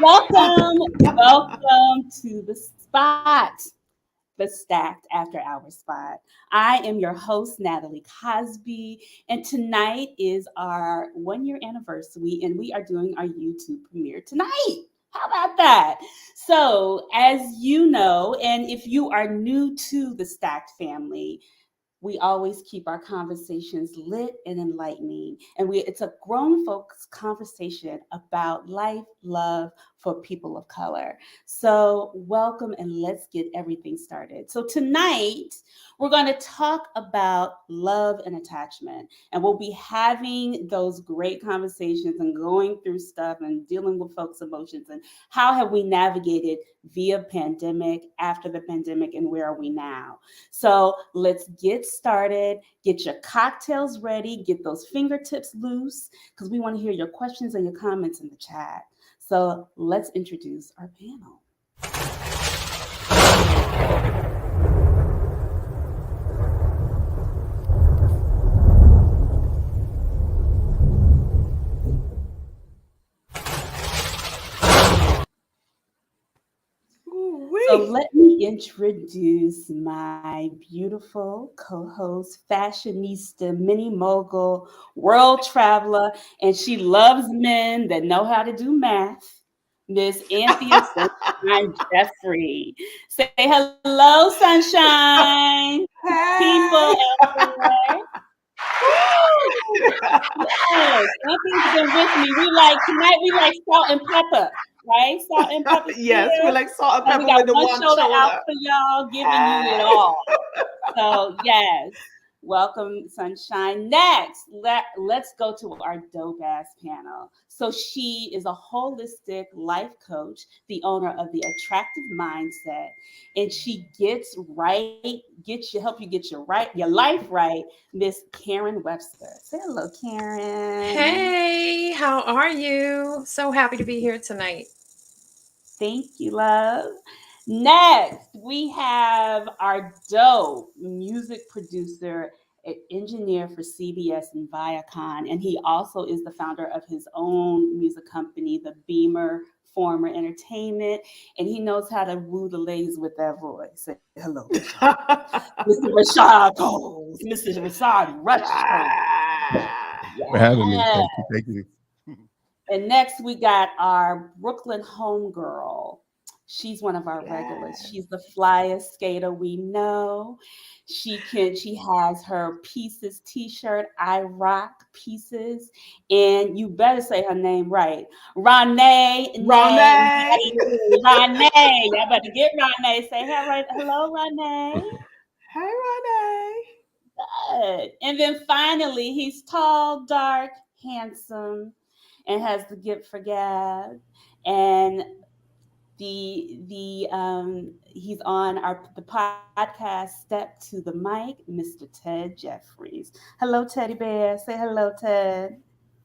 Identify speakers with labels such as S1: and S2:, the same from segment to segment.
S1: Welcome to the spot, the Stacked After Hours spot. I am your host, Natalie Cosby, and tonight is our 1 year anniversary, and we are doing our YouTube premiere tonight. How about that? So, as you know, and if you are new to the Stacked family, we always keep our conversations lit and enlightening. And it's a grown folks conversation about life, love for people of color. So welcome and let's get everything started. So tonight we're going to talk about love and attachment. And we'll be having those great conversations and going through stuff and dealing with folks' emotions and how have we navigated via pandemic, after the pandemic, and where are we now? So let's get started. Get your cocktails ready. Get those fingertips loose because we want to hear your questions and your comments in the chat. So let's introduce our panel. So let me introduce my beautiful co-host, fashionista, mini mogul, world traveler, and she loves men that know how to do math, Miss Anthea Sunshine Jeffrey. Say hello, Sunshine, people everywhere. Yes, Anthony's been with me. Tonight we like salt and pepper. Right? Salt and pepper.
S2: Yes, we like salt and pepper.
S1: We got
S2: with the
S1: one shoulder
S2: shoulder
S1: out for y'all, giving you it all. So yes, welcome, Sunshine. Next, let's go to our dope ass panel. So she is a holistic life coach, the owner of the Attractive Mindset, and she help you get your life right. Miss Karen Webster. Say hello, Karen.
S3: Hey, how are you? So happy to be here tonight.
S1: Thank you, love. Next, we have our dope music producer and engineer for CBS and Viacom, and he also is the founder of his own music company, the Beamer Former Entertainment, and he knows how to woo the ladies with that voice. Say hello, Mr. Rashad Coles, Mr. Rashad Rush.
S4: For having me. Thank you.
S1: And next we got our Brooklyn homegirl. She's one of our regulars. She's the flyest skater we know. She has her Pieces t-shirt, I rock Pieces. And you better say her name right. Ronee. Y'all better get Ronee. Say hello, Ronee.
S2: Hey, Ronee.
S1: Good. And then finally, he's tall, dark, handsome, and has the gift for gab. And he's on the podcast Step to the Mic, Mr. Ted Jeffries. Hello, Teddy Bear. Say hello, Ted.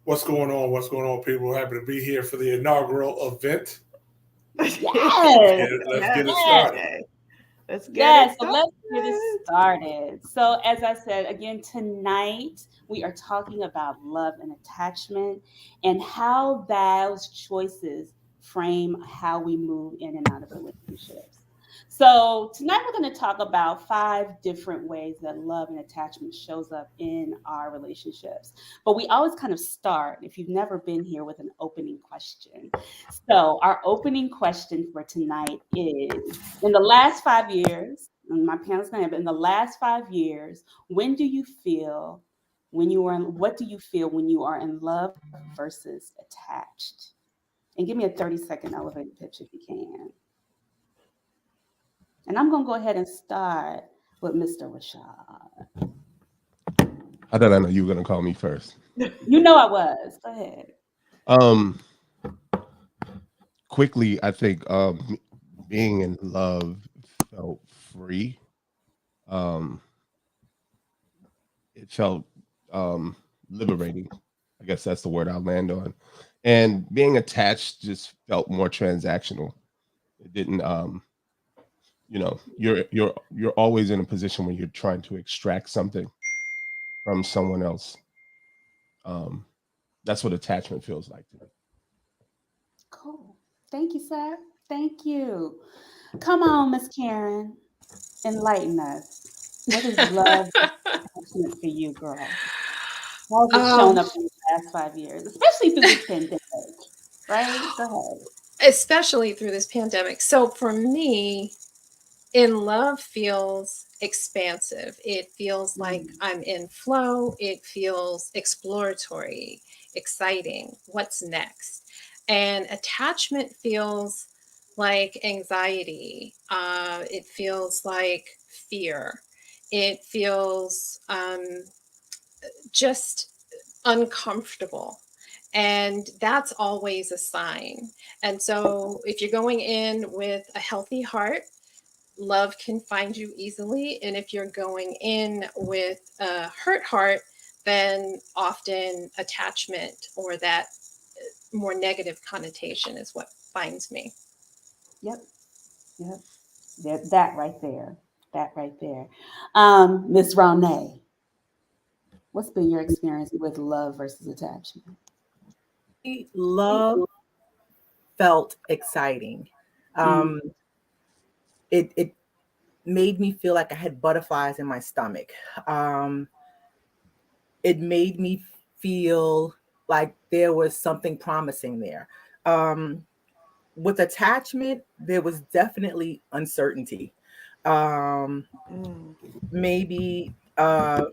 S5: What's going on? What's going on, people? Happy to be here for the inaugural event.
S1: Yes.
S5: Let's get it started.
S1: Let's get it started. So, as I said, again, tonight we are talking about love and attachment and how those choices frame how we move in and out of relationships. So tonight we're going to talk about 5 different ways that love and attachment shows up in our relationships. But we always kind of start, if you've never been here, with an opening question. So our opening question for tonight is, in the last 5 years, and my panel's going to have, in the last 5 years, what do you feel when you are in love versus attached? And give me a 30-second elevator pitch if you can. And I'm going to go ahead and start with Mr. Rashad.
S4: How did I know you were going to call me first?
S1: You know I was. Go ahead.
S4: Quickly, I think being in love felt free. It felt liberating. I guess that's the word I'll land on. And being attached just felt more transactional. It didn't you're always in a position where you're trying to extract something from someone else. That's what attachment feels like to me.
S1: Cool. Thank you, sir. Thank you. Come on, Miss Karen. Enlighten us. What is love attachment for you, girl? How's it shown
S3: um,
S1: up in the past 5 years, especially through this pandemic? Right? Go ahead.
S3: especially through this pandemic. So for me, in love feels expansive. It feels like
S1: Mm.
S3: I'm in flow. It feels exploratory, exciting. What's next? And attachment feels like anxiety. It feels like fear. It feels just uncomfortable. And that's always a sign. And so if you're going in with a healthy heart, love can find you easily. And if you're going in with a hurt heart, then often attachment or that more negative connotation is what finds me.
S1: Yep. Yep. That right there. That right there. Miss Ronay, what's been your experience with love versus attachment?
S2: Love felt exciting.
S1: Mm.
S2: Um, it made me feel like I had butterflies in my stomach. Um, it made me feel like there was something promising there. Um, with attachment, there was definitely uncertainty. Um,
S6: Mm.
S2: maybe a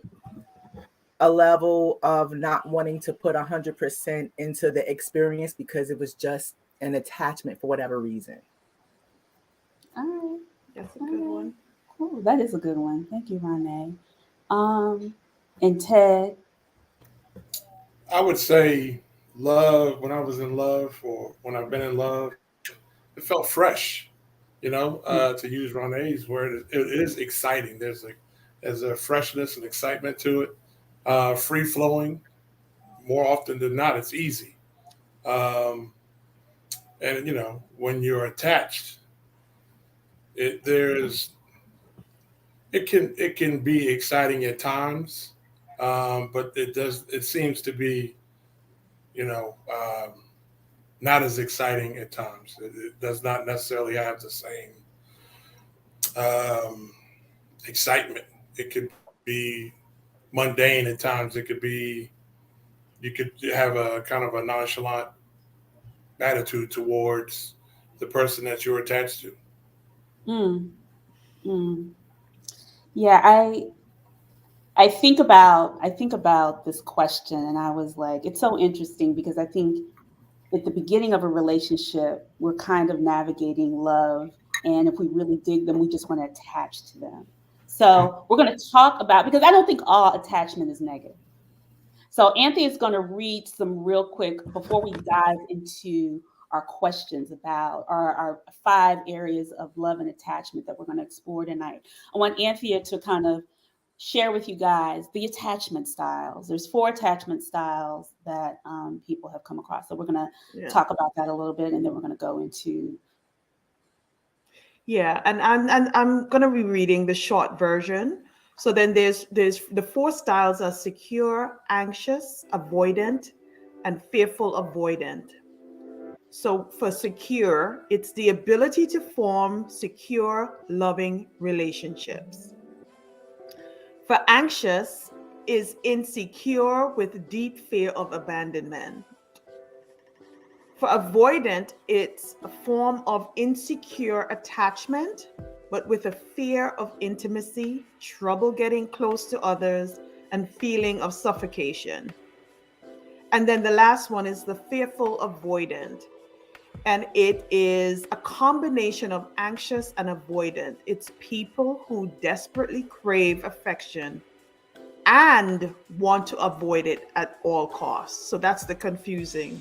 S2: level of not wanting to put 100% into the experience because it was just an attachment for whatever reason.
S1: All right.
S6: That's a
S1: All
S6: good
S1: right.
S6: one.
S1: Cool. That is a good one. Thank you, Ronay. Um, and Ted.
S5: I would say love, when I was in love or when I've been in love, it felt fresh.
S1: Mm.
S5: To use Renee's word, it is exciting. There's a freshness and excitement to it. Free flowing. More often than not, it's easy. Um, and when you're attached, it there's it can be exciting at times, but it seems to be you know not as exciting at times. It does not necessarily have the same um, excitement. It could be mundane at times. It could be you could have a kind of a nonchalant attitude towards the person that you're attached to.
S1: Mm. Mm. Yeah, I think about this question and I was like, it's so interesting because I think at the beginning of a relationship, we're kind of navigating love. And if we really dig them, we just want to attach to them. So we're going to talk about, because I don't think all attachment is negative. So Anthony is going to read some real quick before we dive into our questions about our 5 areas of love and attachment that we're going to explore tonight. I want Anthea to kind of share with you guys the attachment styles. There's 4 attachment styles that people have come across. So we're going to
S6: Yeah.
S1: talk about that a little bit, and then we're going to go into.
S6: Yeah, and I'm gonna be reading the short version. So then there's the 4 styles are secure, anxious, avoidant, and fearful avoidant. So for secure, it's the ability to form secure, loving relationships. For anxious is insecure with deep fear of abandonment. For avoidant, it's a form of insecure attachment, but with a fear of intimacy, trouble getting close to others, and feeling of suffocation. And then the last one is the fearful avoidant. And it is a combination of anxious and avoidant. It's people who desperately crave affection and want to avoid it at all costs. So that's the confusing.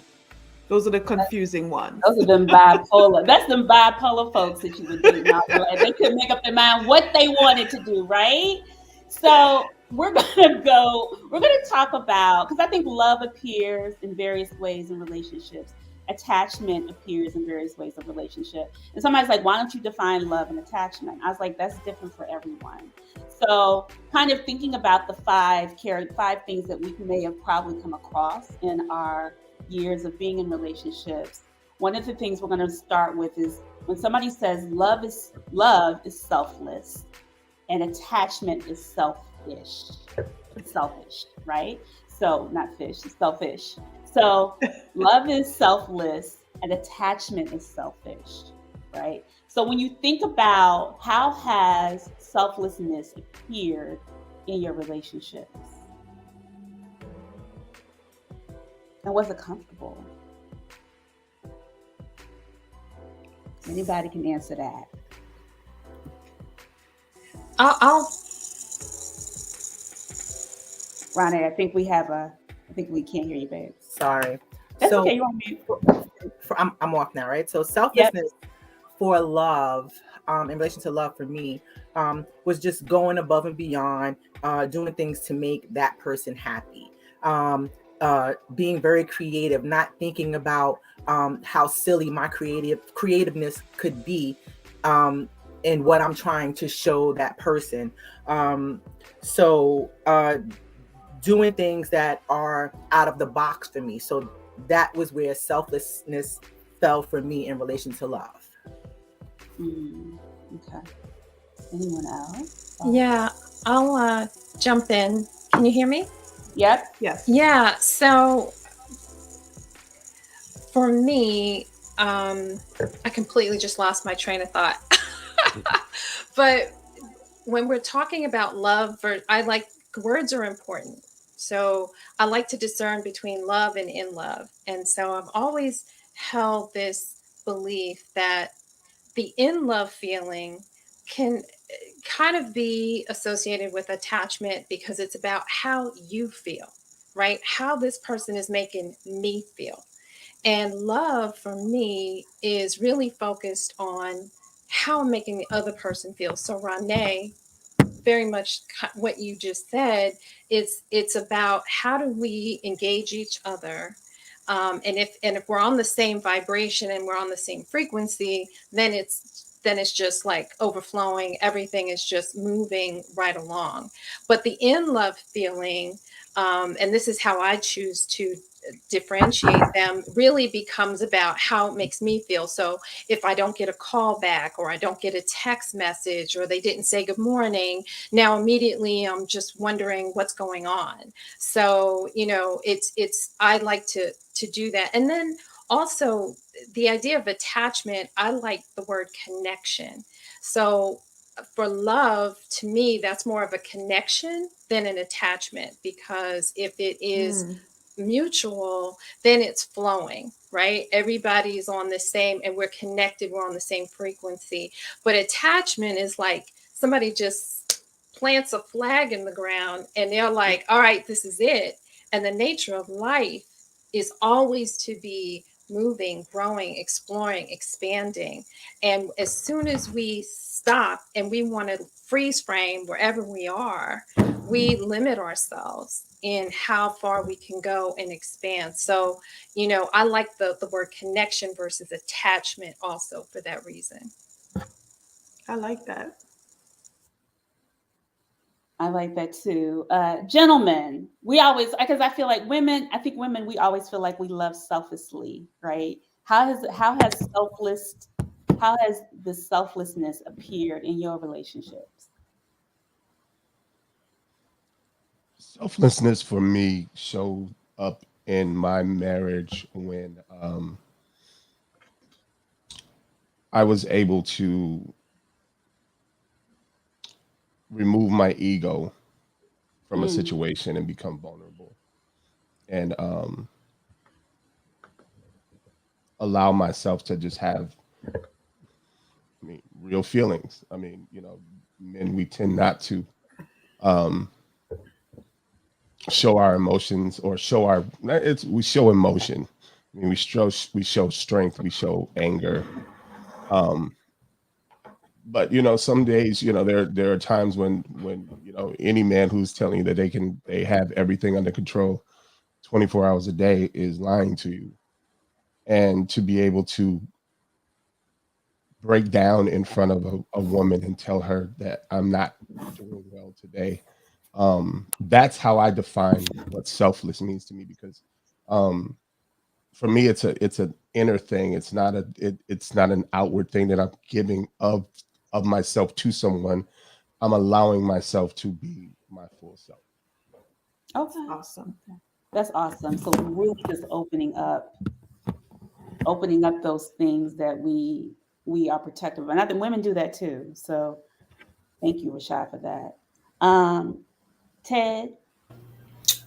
S6: Those are the confusing ones.
S1: Those are them bipolar. That's them bipolar folks that you were dating all your life. They couldn't make up their mind what they wanted to do, right? So we're gonna go. We're gonna talk about, because I think love appears in various ways in relationships. Attachment appears in various ways of relationship. And somebody's like, "Why don't you define love and attachment?" I was like, "That's different for everyone." So, kind of thinking about the 5 things that we may have probably come across in our years of being in relationships. one of the things we're going to start with is when somebody says love is selfless and attachment is selfish. It's selfish, right? So not fish, it's selfish. So love is selfless and attachment is selfish, right? So when you think about how has selflessness appeared in your relationships and was it comfortable? Anybody can answer that.
S3: I'll
S1: Ronnie, I think we can't hear you, babe.
S2: Sorry.
S1: That's
S2: So
S1: okay. You want me?
S2: I'm off now, right? So
S1: Yep.
S2: selflessness for love, in relation to love for me, was just going above and beyond, doing things to make that person happy. Being very creative, not thinking about how silly my creativeness could be, in what I'm trying to show that person. So doing things that are out of the box for me. So that was where selflessness fell for me in relation to love.
S1: Okay. Anyone else?
S3: Yeah, I'll jump in. Can you hear me?
S1: Yep.
S6: Yes.
S3: Yeah. So for me, I completely just lost my train of thought. But when we're talking about love, I like words are important. So I like to discern between love and in love. And so I've always held this belief that the in love feeling can kind of be associated with attachment because it's about how you feel, right? How this person is making me feel. And love for me is really focused on how I'm making the other person feel. So, Renee, very much what you just said, it's about how do we engage each other, and if we're on the same vibration and we're on the same frequency, then it's just like overflowing. Everything is just moving right along. But the in love feeling, and this is how I choose to differentiate them, really becomes about how it makes me feel. So if I don't get a call back or I don't get a text message or they didn't say good morning, now immediately I'm just wondering what's going on. So it's I like to do that. And then also the idea of attachment, I like the word connection. So for love, to me, that's more of a connection than an attachment, because if it is
S6: Mm.
S3: mutual, then it's flowing, right? Everybody's on the same, and we're connected, we're on the same frequency. But attachment is like somebody just plants a flag in the ground and they're like, all right, this is it. And the nature of life is always to be moving, growing, exploring, expanding. And as soon as we stop and we want to freeze frame wherever we are, we limit ourselves in how far we can go and expand. So, I like the word connection versus attachment also for that reason.
S6: I like that.
S1: I like that too. Gentlemen, we always, because I feel like women, I think women, we always feel like we love selflessly, right? How has the selflessness appeared in your relationships?
S4: Selflessness for me showed up in my marriage when I was able to remove my ego from a
S1: Mm,
S4: situation and become vulnerable, and allow myself to just have, I mean, real feelings. I mean, men, we tend not to um, show our emotions or show our, we show emotion. I mean, we show strength, we show anger. Um, but some days, there are times when any man who's telling you that they have everything under control 24 hours a day is lying to you. And to be able to break down in front of a woman and tell her that I'm not doing well today. That's how I define what selfless means to me, because um for me, it's an inner thing. It's not it's not an outward thing that I'm giving of myself to someone. I'm allowing myself to be my full self.
S1: Okay.
S6: Awesome.
S1: That's awesome. So really just opening up those things that we are protective of. And I think women do that too. So thank you, Rashad, for that. Ted.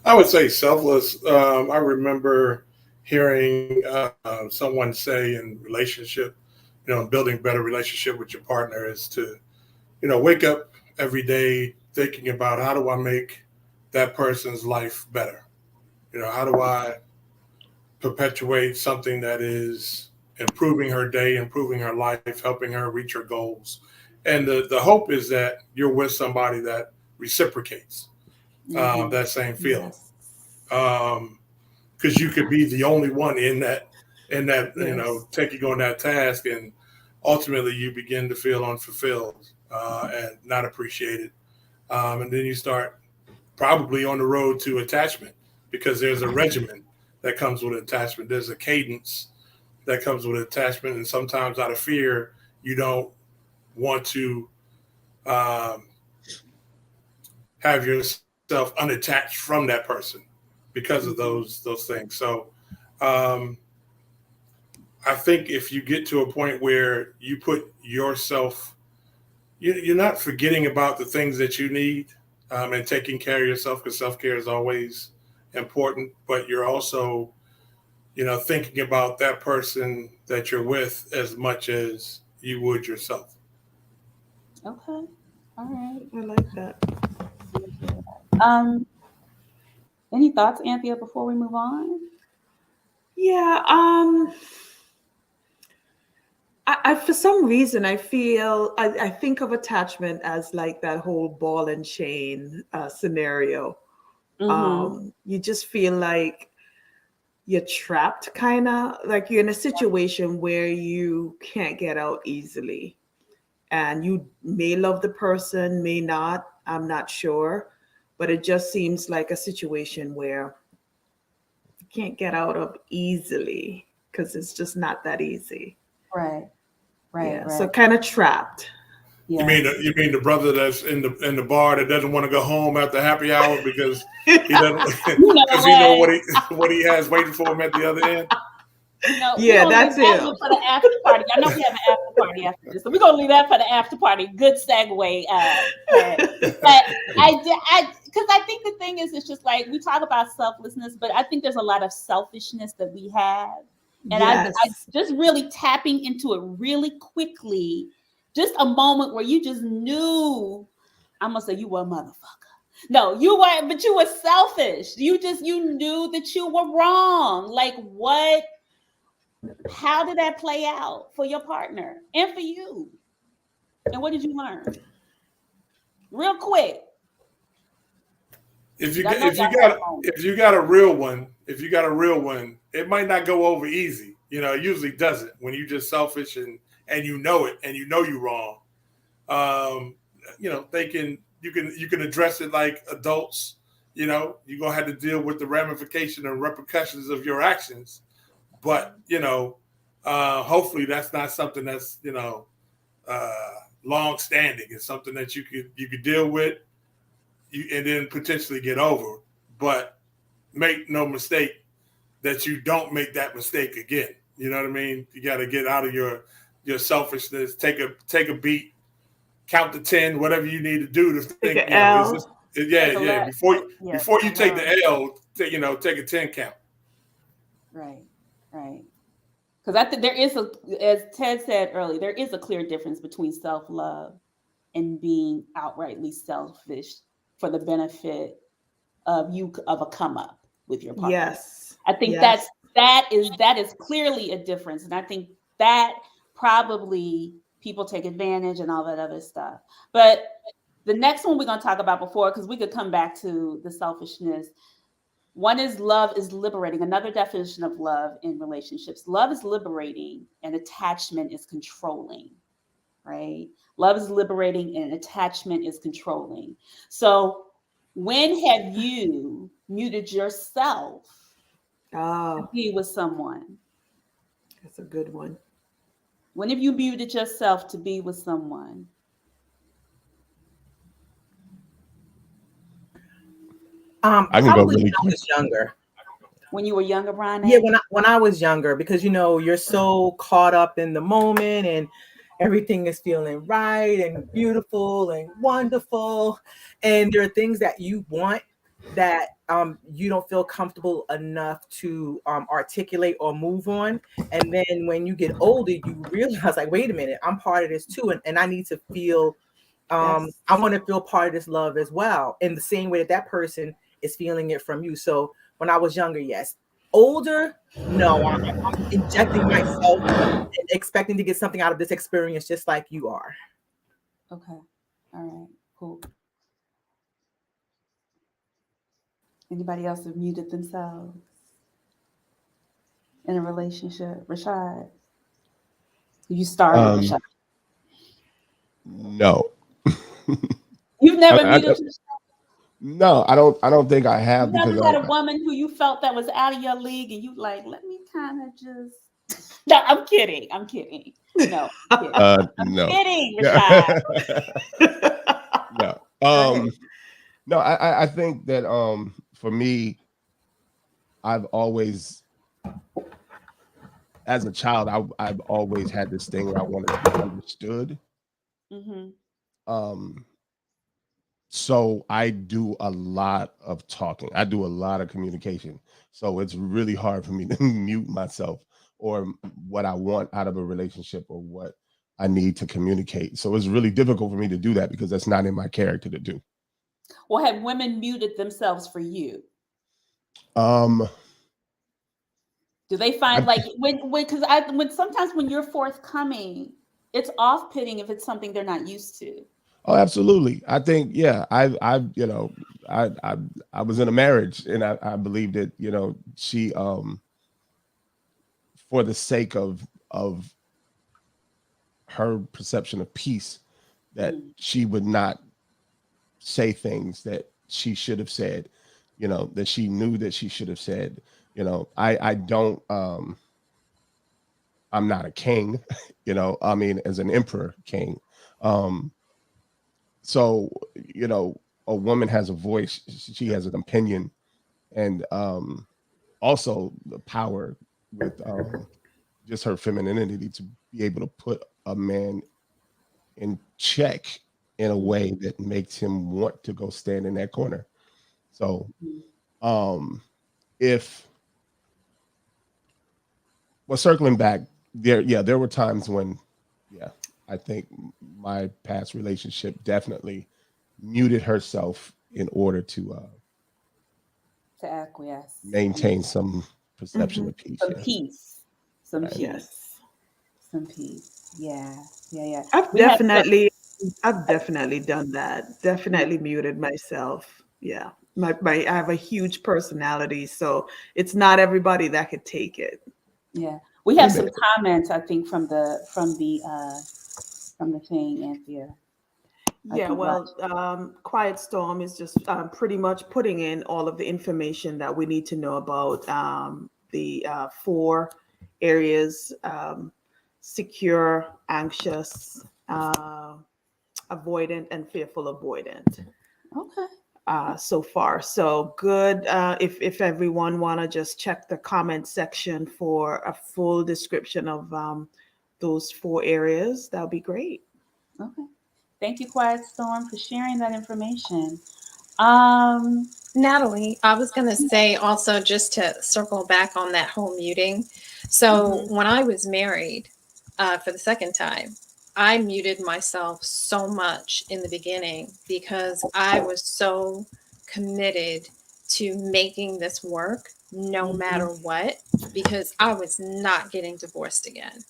S5: I would say selfless. I remember hearing someone say in relationship, building better relationship with your partner is to, wake up every day thinking about how do I make that person's life better? How do I perpetuate something that is improving her day, improving her life, helping her reach her goals. And the hope is that you're with somebody that reciprocates that same feeling.
S6: Yes.
S5: Because you could be the only one in that,
S6: Yes.
S5: taking on that task, and ultimately you begin to feel unfulfilled and not appreciated. And then you start probably on the road to attachment, because there's a regimen that comes with attachment. There's a cadence that comes with attachment. And sometimes out of fear, you don't want to have yourself unattached from that person because of those things. So I think if you get to a point where you put yourself, you're not forgetting about the things that you need and taking care of yourself, because self-care is always important, but you're also, thinking about that person that you're with as much as you would yourself.
S1: Okay. All right.
S6: I like that.
S1: Um, any thoughts, Anthea, before we move on?
S6: Yeah. I for some reason I feel I think of attachment as like that whole ball and chain scenario.
S1: Mm-hmm.
S6: You just feel like you're trapped, kind of like you're in a situation where you can't get out easily, and you may love the person, may not. I'm not sure, but it just seems like a situation where you can't get out of easily because it's just not that easy.
S1: Right. Right.
S6: Yeah, so
S1: Right.
S6: kind of trapped.
S5: You
S1: Yeah.
S5: mean you mean the brother that's in the bar that doesn't want to go home after happy hour because he doesn't
S1: You know
S5: because he know
S1: what?
S5: what he has waiting for him at the other end.
S1: We're
S6: Yeah,
S1: gonna leave
S6: that's
S1: that
S6: him.
S1: one for the after party. I know we have an after party after this, so we're gonna leave that for the after party. Good segue, Ted. But because I think the thing is, it's just like we talk about selflessness, but I think there's a lot of selfishness that we have, and I
S6: Yes.
S1: just really tapping into it really quickly. Just a moment where you just knew. I'm gonna say you were a motherfucker. No, you weren't, but you were selfish. You knew that you were wrong. Like what? How did that play out for your partner and for you? And what did you learn? Real quick.
S5: If you
S1: I
S5: got-
S1: know
S5: if you
S1: y'all have
S5: got
S1: moments.
S5: if you got a real one, it might not go over easy. It usually doesn't when you just selfish and you know it and you know you're wrong. Um, they can you can address it like adults. You're gonna have to deal with the ramification and repercussions of your actions. But hopefully that's not something that's long standing. It's something that you could deal with and then potentially get over. But make no mistake that you don't make that mistake again. You know what I mean? You got to get out of your selfishness. Take a beat, count to 10, whatever you need to do to
S6: Take
S5: think.
S6: an
S5: Is this?
S6: L.
S5: Yeah,
S1: Take a
S5: yeah.
S1: look. Yes,
S5: Before
S1: I
S5: you take
S1: love.
S5: the L, take a 10 count.
S1: Right, right. Because I think there is as Ted said earlier, there is a clear difference between self-love and being outrightly selfish for the benefit of a come up with your partner.
S6: Yes.
S1: I think
S6: Yes.
S1: that is clearly a difference, and I think that probably people take advantage and all that other stuff. But the next one we're going to talk about before, because we could come back to the selfishness. One is love is liberating. Another definition of love in relationships: love is liberating, and attachment is controlling. Right? Love is liberating, and attachment is controlling. So, when have you muted yourself to
S6: Oh,
S1: be with someone?
S6: that's a good one.
S1: When have you muted yourself to be with someone?
S4: I can go
S2: Probably when
S4: really
S2: I
S4: quick.
S2: was younger.
S1: When you were younger,
S2: Yeah,
S1: Brian?
S2: when I was younger, because you're so caught up in the moment and everything is feeling right and beautiful and wonderful, and there are things that you want that you don't feel comfortable enough to articulate or move on. And then when you get older, you realize, like, wait a minute, I'm part of this too, and I need to feel
S6: Yes.
S2: I want to feel part of this love as well, in the same way that that person is feeling it from you. So when I was younger, yes. Older, no, I'm injecting myself and expecting to get something out of this experience, just like you are.
S1: Okay. All right. Cool. Anybody else have muted themselves in a relationship? Rashad? You started,
S4: Um,
S1: Rashad.
S4: no.
S1: You've
S4: I,
S1: never
S4: I,
S1: muted yourself?
S4: no, I don't. I don't think I
S1: You
S4: have because
S1: never had a woman who you felt that was out of your league and you like, let me kind of just. No, I'm kidding. I'm kidding. No, I'm kidding. I'm
S4: no.
S1: kidding,
S4: Yeah.
S1: Rashad.
S4: No.
S6: Go ahead.
S4: No. I think that for me, I've always, as a child, I've always had this thing where I wanted to be understood.
S1: Mm-hmm.
S4: Um, so I do a lot of talking. I do a lot of communication. So it's really hard for me to mute myself or what I want out of a relationship or what I need to communicate. So it's really difficult for me to do that because that's not in my character to do.
S1: Well, have women muted themselves for you?
S4: Um,
S1: Do they find
S4: I,
S1: like when sometimes when you're forthcoming, it's off-putting if it's something they're not used to.
S4: oh, absolutely. I think, yeah, I, I was in a marriage and I believe that, she, for the sake of her perception of peace, that
S1: Mm,
S4: she would not say things that she should have said, that she knew that she should have said. I don't I'm not a king, I mean, as an emperor king. Um, so, a woman has a voice, she has an opinion, and also the power with just her femininity to be able to put a man in check in a
S1: mm,
S4: way that makes him want to go stand in that corner. So,
S1: mm.
S4: um, if well, circling back there, yeah, there were times when, yeah, I think my past relationship definitely muted herself in order to
S1: To acquiesce.
S4: maintain some perception
S6: Hmm.
S4: of peace.
S1: Some
S4: Yeah,
S1: peace. Some
S4: right.
S1: peace.
S6: Yes.
S1: Some peace. Yeah. Yeah. Yeah.
S6: I've
S1: We have some.
S6: definitely I've definitely done that.
S1: Yeah.
S6: Definitely muted myself. Yeah. I have a huge personality, so it's not everybody that could take it.
S1: Yeah. We have
S4: Amen.
S1: some comments, I think, from the thing, Anthea. I
S6: Yeah,
S1: can watch.
S6: well, Quiet Storm is just pretty much putting in all of the information that we need to know about the four areas: secure, anxious, avoidant, and fearful avoidant.
S1: Okay.
S6: So far, so good. If everyone want to just check the comment section for a full description of those four areas, that would be great.
S1: Okay. Thank you, Quiet Storm, for sharing that information. Um,
S3: Natalie, I was going to say also, just to circle back on that whole muting. So
S1: mhm.
S3: when I was married for the second time, I muted myself so much in the beginning because I was so committed to making this work no matter
S1: Mhm.
S3: what, because I was not getting divorced again.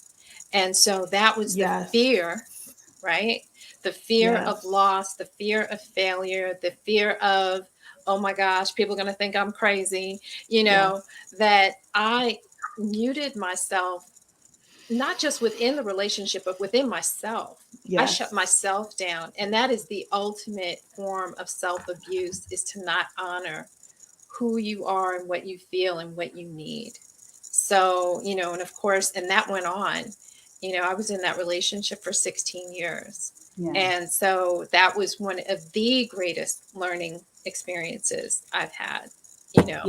S3: And so that was the
S6: Yes,
S3: fear, right? The fear of
S6: yes,
S3: loss, the fear of failure, the fear of, oh my gosh, people are going to think I'm crazy,
S6: yes,
S3: that I muted myself, not just within the relationship, but within myself. I shut
S6: yes,
S3: myself down. And that is the ultimate form of self abuse, is to not honor who you are and what you feel and what you need. So, and of course, and that went on. I was in that relationship for 16 years.
S1: Yeah.
S3: And so that was one of the greatest learning experiences I've had,
S1: Yeah.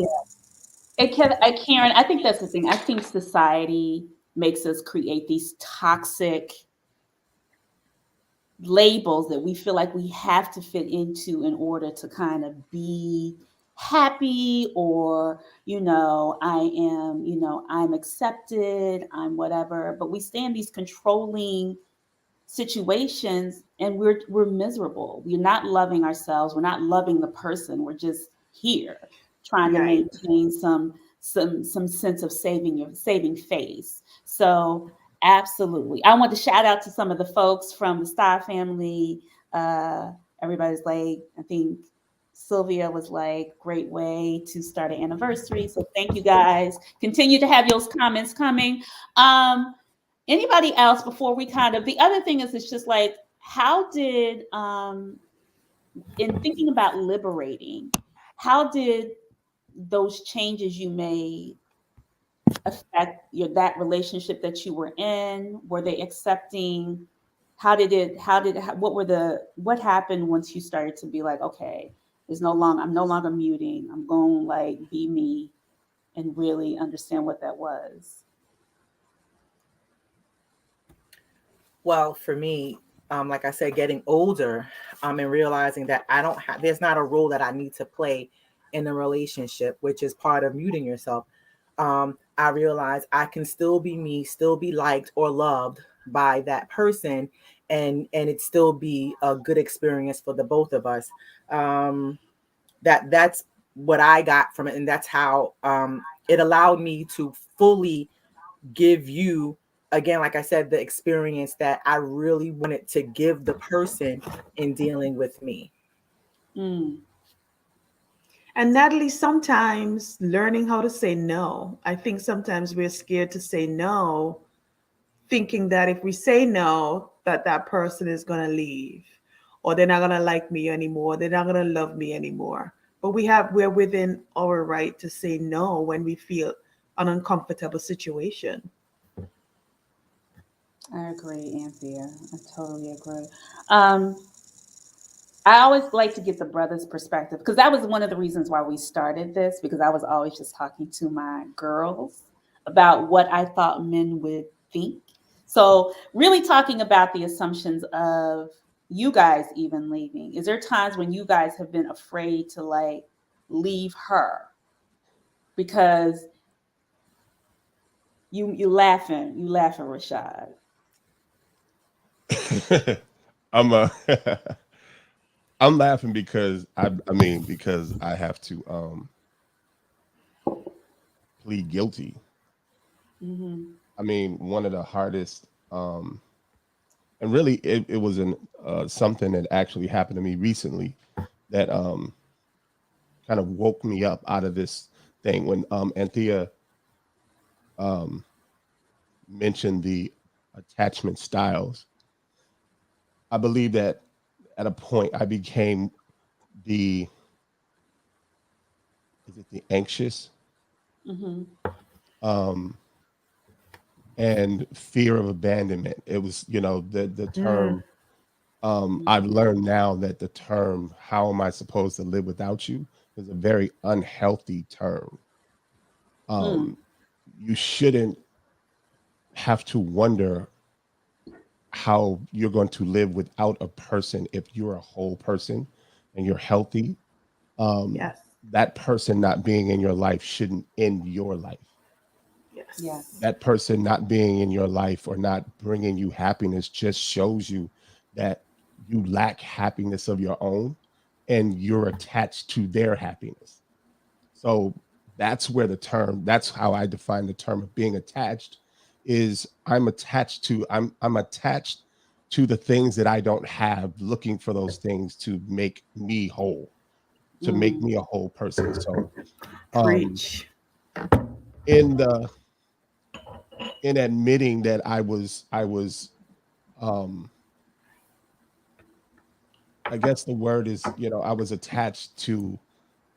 S1: Karen, I think that's the thing. I think society makes us create these toxic labels that we feel like we have to fit into in order to kind of be happy, or I'm accepted, I'm whatever, but we stay in these controlling situations and we're miserable. We're not loving ourselves, we're not loving the person, we're just here trying to
S6: Right.
S1: maintain some sense of saving face. So absolutely, I want to shout out to some of the folks from the Star family. uh Everybody's like, I think Sylvia was like, great way to start an anniversary, so thank you guys, continue to have those comments coming. Anybody else before we kind of, the other thing is, it's just like, how did in thinking about liberating, how did those changes you made affect that relationship that you were in? Were they accepting? What happened once you started to be like, okay, I'm no longer muting, I'm going like be me, and really understand what that was?
S2: Well, for me, like I said, getting older, and realizing that there's not a role that I need to play in a relationship, which is part of muting yourself. I realized I can still be me, still be liked or loved by that person, and it still be a good experience for the both of us. That's what I got from it, and that's how it allowed me to fully give you, again, like I said, the experience that I really wanted to give the person in dealing with me.
S1: Mm,
S6: And Natalie, sometimes learning how to say no. I think sometimes we're scared to say no, thinking that if we say no, that person is going to leave, or they're not going to like me anymore, they're not going to love me anymore. But we're within our right to say no when we feel an uncomfortable situation.
S1: I agree, Anthea. I totally agree. Um, I always like to get the brother's perspective, because that was one of the reasons why we started this, because I was always just talking to my girls about what I thought men would think. So, really talking about the assumptions of you guys even leaving. Is there times when you guys have been afraid to like leave her because you laughing, Rashad?
S4: I'm I'm laughing because because I have to plead guilty.
S1: Mm-hmm.
S4: One of the hardest and really it was something that actually happened to me recently that kind of woke me up out of this thing when Anthea um mentioned the attachment styles. I believe that at a point I became the is it the anxious
S1: Mm-hmm.
S4: um and fear of abandonment. It was, the
S6: Mm,
S4: term. I've learned now that the term "how am I supposed to live without you" is a very unhealthy term.
S1: Mm.
S4: um you shouldn't have to wonder how you're going to live without a person if you're a whole person and you're healthy. um
S6: yes.
S4: that person not being in your life shouldn't end your life.
S6: Yes.
S1: Yes.
S4: That person not being in your life or not bringing you happiness just shows you that you lack happiness of your own and you're attached to their happiness. So that's how I define the term of being attached is I'm attached to the things that I don't have, looking for those things to make me whole, to make
S1: Mm.
S4: me a whole person. So um
S6: Preach.
S4: in the in admitting that I was um I guess the word is, I was attached to,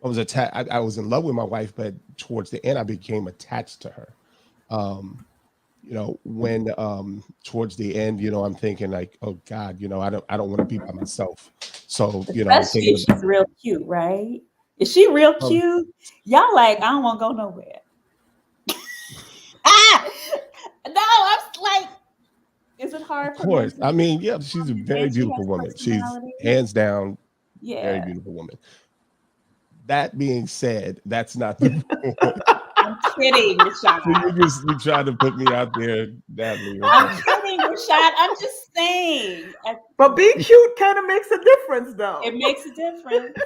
S4: was attached. I was in love with my wife, but towards the end, I became attached to her. When towards the end, I'm thinking like, oh God, I don't want to be by myself. So, I'm
S1: Especially
S4: thinking
S1: if she's real cute, right? Is she real
S4: of,
S1: cute? Y'all like, I don't want to go nowhere. Ah! No, I'm like, is it
S4: of
S1: hard for men
S4: course.
S1: to
S4: I
S1: be
S4: mean, yeah, she's a
S1: women
S4: very
S1: and she
S4: beautiful
S1: has
S4: woman. She's
S1: personality?
S4: hands down very
S1: Yeah.
S4: beautiful woman. That being said, that's not the point.
S1: I'm kidding, Rashad.
S4: So you try to put me out there, Natalie.
S1: I'm
S4: Okay.
S1: kidding, Rashad. I'm just saying.
S6: But being cute kind of makes a difference, though.
S1: It makes a difference.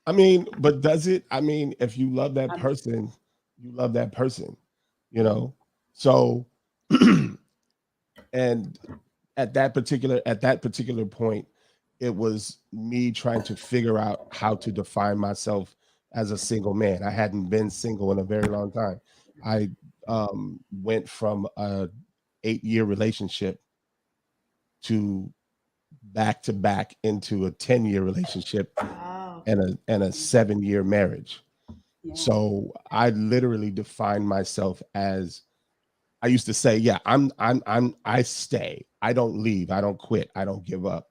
S4: I mean, but does it? I mean, if you love that
S1: I'm
S4: person, you love that person, you know? So and at that particular point, it was me trying to figure out how to define myself as a single man. I hadn't been single in a very long time. I went from a 8-year relationship to back into a 10-year relationship
S6: Wow.
S4: and a 7-year marriage.
S1: yeah.
S4: So I literally defined myself as, I used to say, yeah, I stay. I don't leave. I don't quit. I don't give up.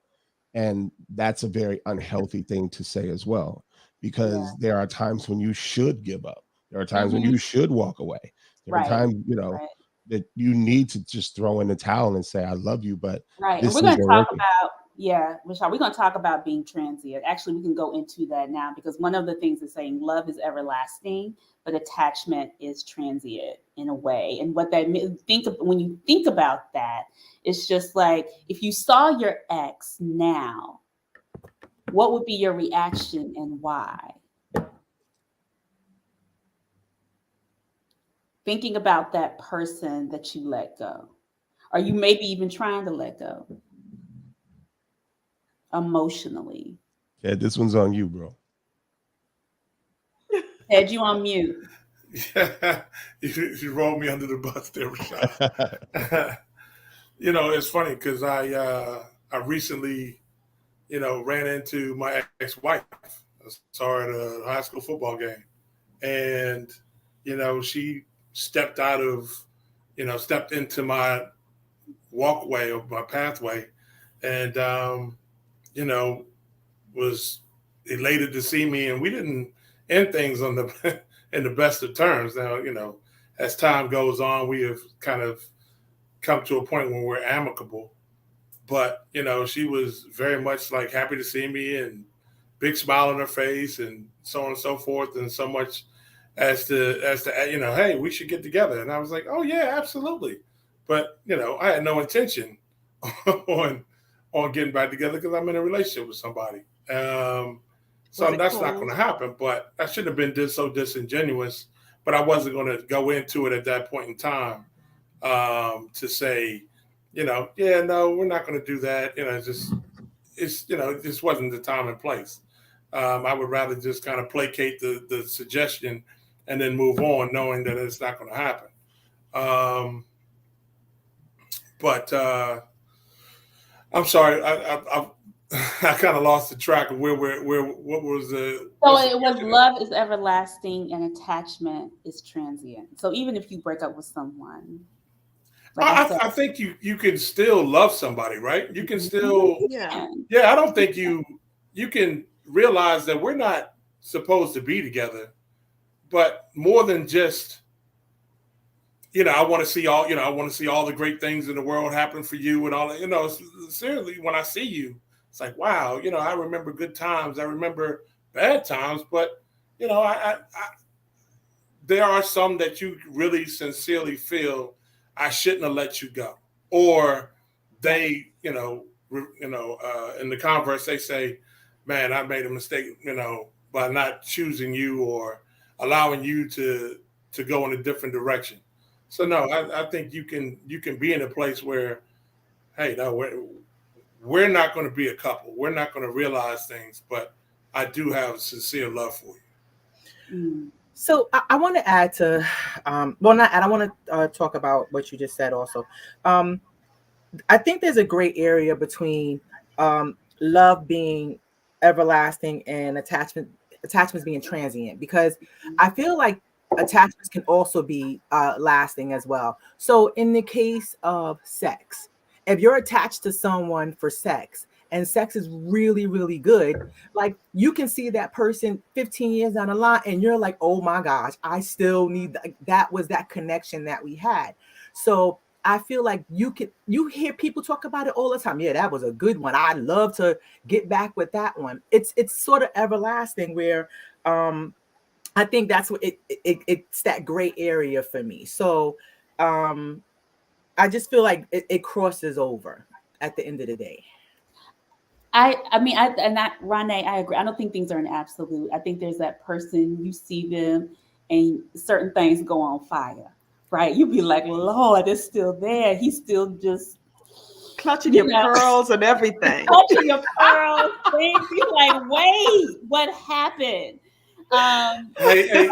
S4: And that's a very unhealthy thing to say as well,
S1: Yeah.
S4: because there are times when you should give up. There are times when
S1: hmm
S4: you should walk away. There are
S1: Right.
S4: times,
S1: Right.
S4: that you need to just throw in the towel and say, I love you, but
S1: Right. And
S4: this
S1: we're going to
S4: isn't
S1: talk
S4: working.
S1: about, yeah, Michelle, we're going to talk about being transient. Actually, we can go into that now because one of the things is saying love is everlasting, but attachment is transient in a way. And what that when you think about that, it's just like if you saw your ex now, what would be your reaction and why? Thinking about that person that you let go, or you maybe even trying to let go emotionally.
S4: Yeah, this one's on you, bro.
S1: Had you on mute.
S5: Yeah, you rolled me under the bus there, Rashad. It's funny because I recently, ran into my ex-wife. I saw her at a high school football game, and she stepped out of, stepped into my walkway or my pathway, and you know, was elated to see me, and we didn't end things on the in the best of terms. Now, as time goes on, we have kind of come to a point where we're amicable. But she was very much like happy to see me and big smile on her face and so on and so forth, and so much as to hey, we should get together. And I was like, oh yeah, absolutely. But I had no intention on getting back together because I'm in a relationship with somebody.
S6: Was
S5: So
S6: it
S5: that's not going
S6: cold?
S5: to happen. But I shouldn't have been so disingenuous. But I wasn't going to go into it at that point in time to say, yeah, no, we're not going to do that. It just wasn't the time and place. I would rather just kind of placate the suggestion and then move on, knowing that it's not going to happen. Um, but I'm sorry, I kind of lost the track of where what was the
S1: So
S5: what's the
S1: it was
S5: question?
S1: love is everlasting and attachment is transient. So even if you break up with someone, like I said,
S5: I think you can still love somebody, right? You can still,
S6: Yeah.
S5: yeah. I don't think you can realize that we're not supposed to be together, but more than just I want to see all I want to see all the great things in the world happen for you and all that. Seriously, when I see you, it's like wow. I remember good times, I remember bad times, but I there are some that you really sincerely feel I shouldn't have let you go, or
S1: right,
S5: they in the converse they say, man, I made a mistake by not choosing you or allowing you to go in a different direction. So no, I think you can be in a place where hey, no, we're not going to be a couple, we're not going to realize things, but I do have sincere love for you.
S1: mm,
S2: So I want to add to, well, not add. I want to talk about what you just said also. Um, I think there's a gray area between love being everlasting and attachment attachments being transient, because I feel like attachments can also be lasting as well. So in the case of sex, if you're attached to someone for sex and sex is really, really good, like you can see that person 15 years down the line and you're like, oh my gosh, I still need that was that connection that we had. So I feel like you hear people talk about it all the time. Yeah, that was a good one. I'd love to get back with that one. It's sort of everlasting where I think that's what it's that gray area for me. So I just feel like it crosses over at the end of the day.
S1: I mean, and that Renee, I agree. I don't think things are an absolute. I think there's that person you see them, and certain things go on fire, right? You be like, Lord, it's still there. He's still just,
S6: Clutching
S1: you
S6: your
S1: know,
S6: pearls and everything.
S1: clutching your pearls. Things. You like, wait, what happened?
S5: Hey,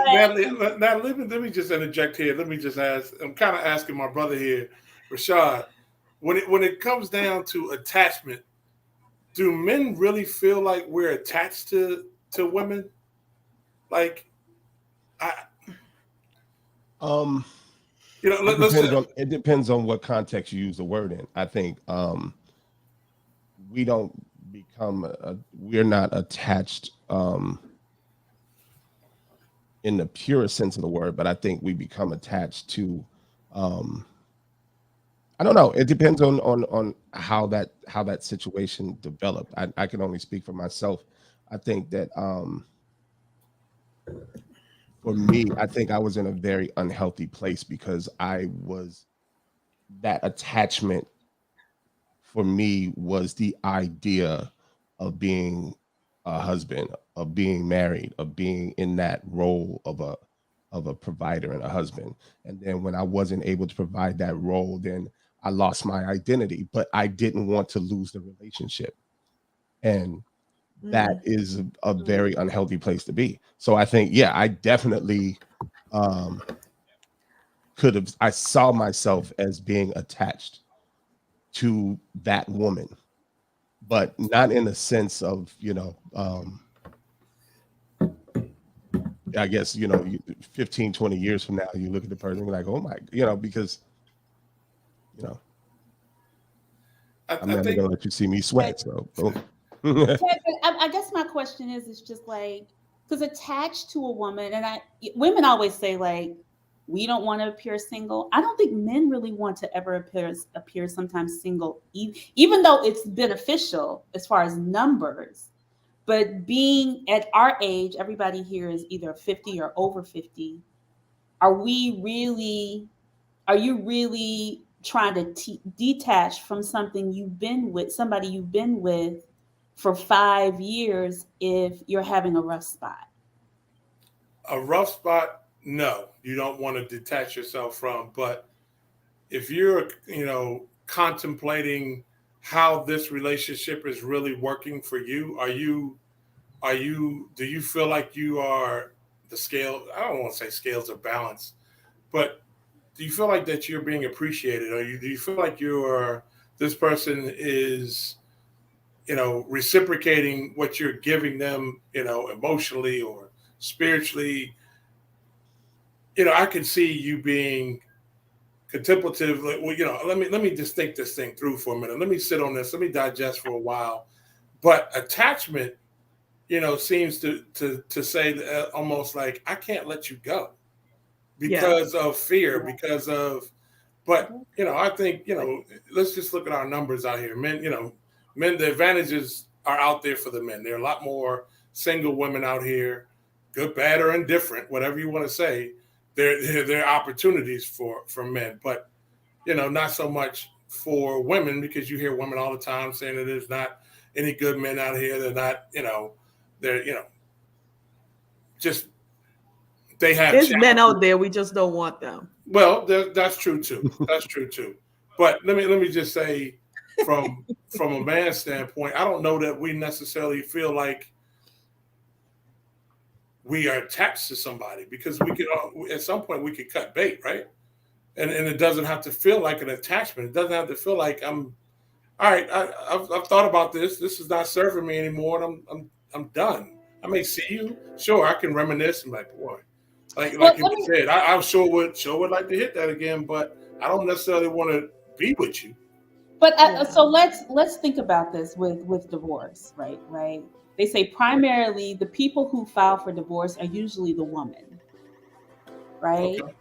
S1: But
S5: Natalie, let me just interject here. Let me just ask. I'm kind of asking my brother here, Rashad. When it comes down to attachment, do men really feel like we're attached to women? Like, I,
S4: Um,
S5: let, us
S4: it depends on what context you use the word in. I think we don't we're not attached in the purest sense of the word, but I think we become attached to I don't know. It depends on how that situation developed. I can only speak for myself. I think that for me, I think I was in a very unhealthy place because I was that attachment for me was the idea of being a husband, of being married, of being in that role of a provider and a husband. And then when I wasn't able to provide that role, then I lost my identity, but I didn't want to lose the relationship. And that
S6: Mm.
S4: is a very unhealthy place to be. So I think, yeah, I definitely um I saw myself as being attached to that woman, but not in a sense of, I guess, 15, 20 years from now, you look at the person and you're like, oh my, because, you know, I'm
S5: I
S4: never
S5: think
S4: going to let you see me
S1: but
S4: sweat. So, boom.
S1: I guess my question is, it's just like, because attached to a woman, and women always say like, we don't want to appear single. I don't think men really want to ever appear sometimes single, even though it's beneficial as far as numbers. But being at our age, everybody here is either 50 or over 50. Are we really? Are you really trying to detach from somebody you've been with for 5 years if you're having a rough spot?
S5: a rough spot, no, you don't want to detach yourself from. But if you're, contemplating how this relationship is really working for you, do you feel like you are the scale? I don't want to say scales are balanced, but do you feel like that you're being appreciated? Or do you feel like this person is, reciprocating what you're giving them, emotionally or spiritually? I could see you being contemplative. Like, well, let me just think this thing through for a minute. Let me sit on this. Let me digest for a while. But attachment, seems to say almost like I can't let you go
S6: Yeah.
S5: because of fear, because of. But I think let's just look at our numbers out here. Men, the advantages are out there for the men. There are a lot more single women out here, good, bad, or indifferent, whatever you want to say. There are opportunities for men, but not so much for women, because you hear women all the time saying that there's not any good men out here. They're not, they're just they have
S6: There's men
S5: challenges.
S6: out there, we just don't want them.
S5: Well, that's true too. That's true too. But let me just say, from a man's standpoint, I don't know that we necessarily feel like we are attached to somebody, because we could at some point we could cut bait, right? And it doesn't have to feel like an attachment. It doesn't have to feel like I'm all right. I've thought about this. This is not serving me anymore, and I'm done. I may see you. Sure, I can reminisce and like, boy,
S1: Well,
S5: like you
S1: let me.
S5: said, I sure would like to hit that again, but I don't necessarily want to be with you.
S1: But
S6: Yeah.
S1: so let's think about this with divorce, right? Right. They say primarily the people who file for divorce are usually the woman, right?
S5: Okay.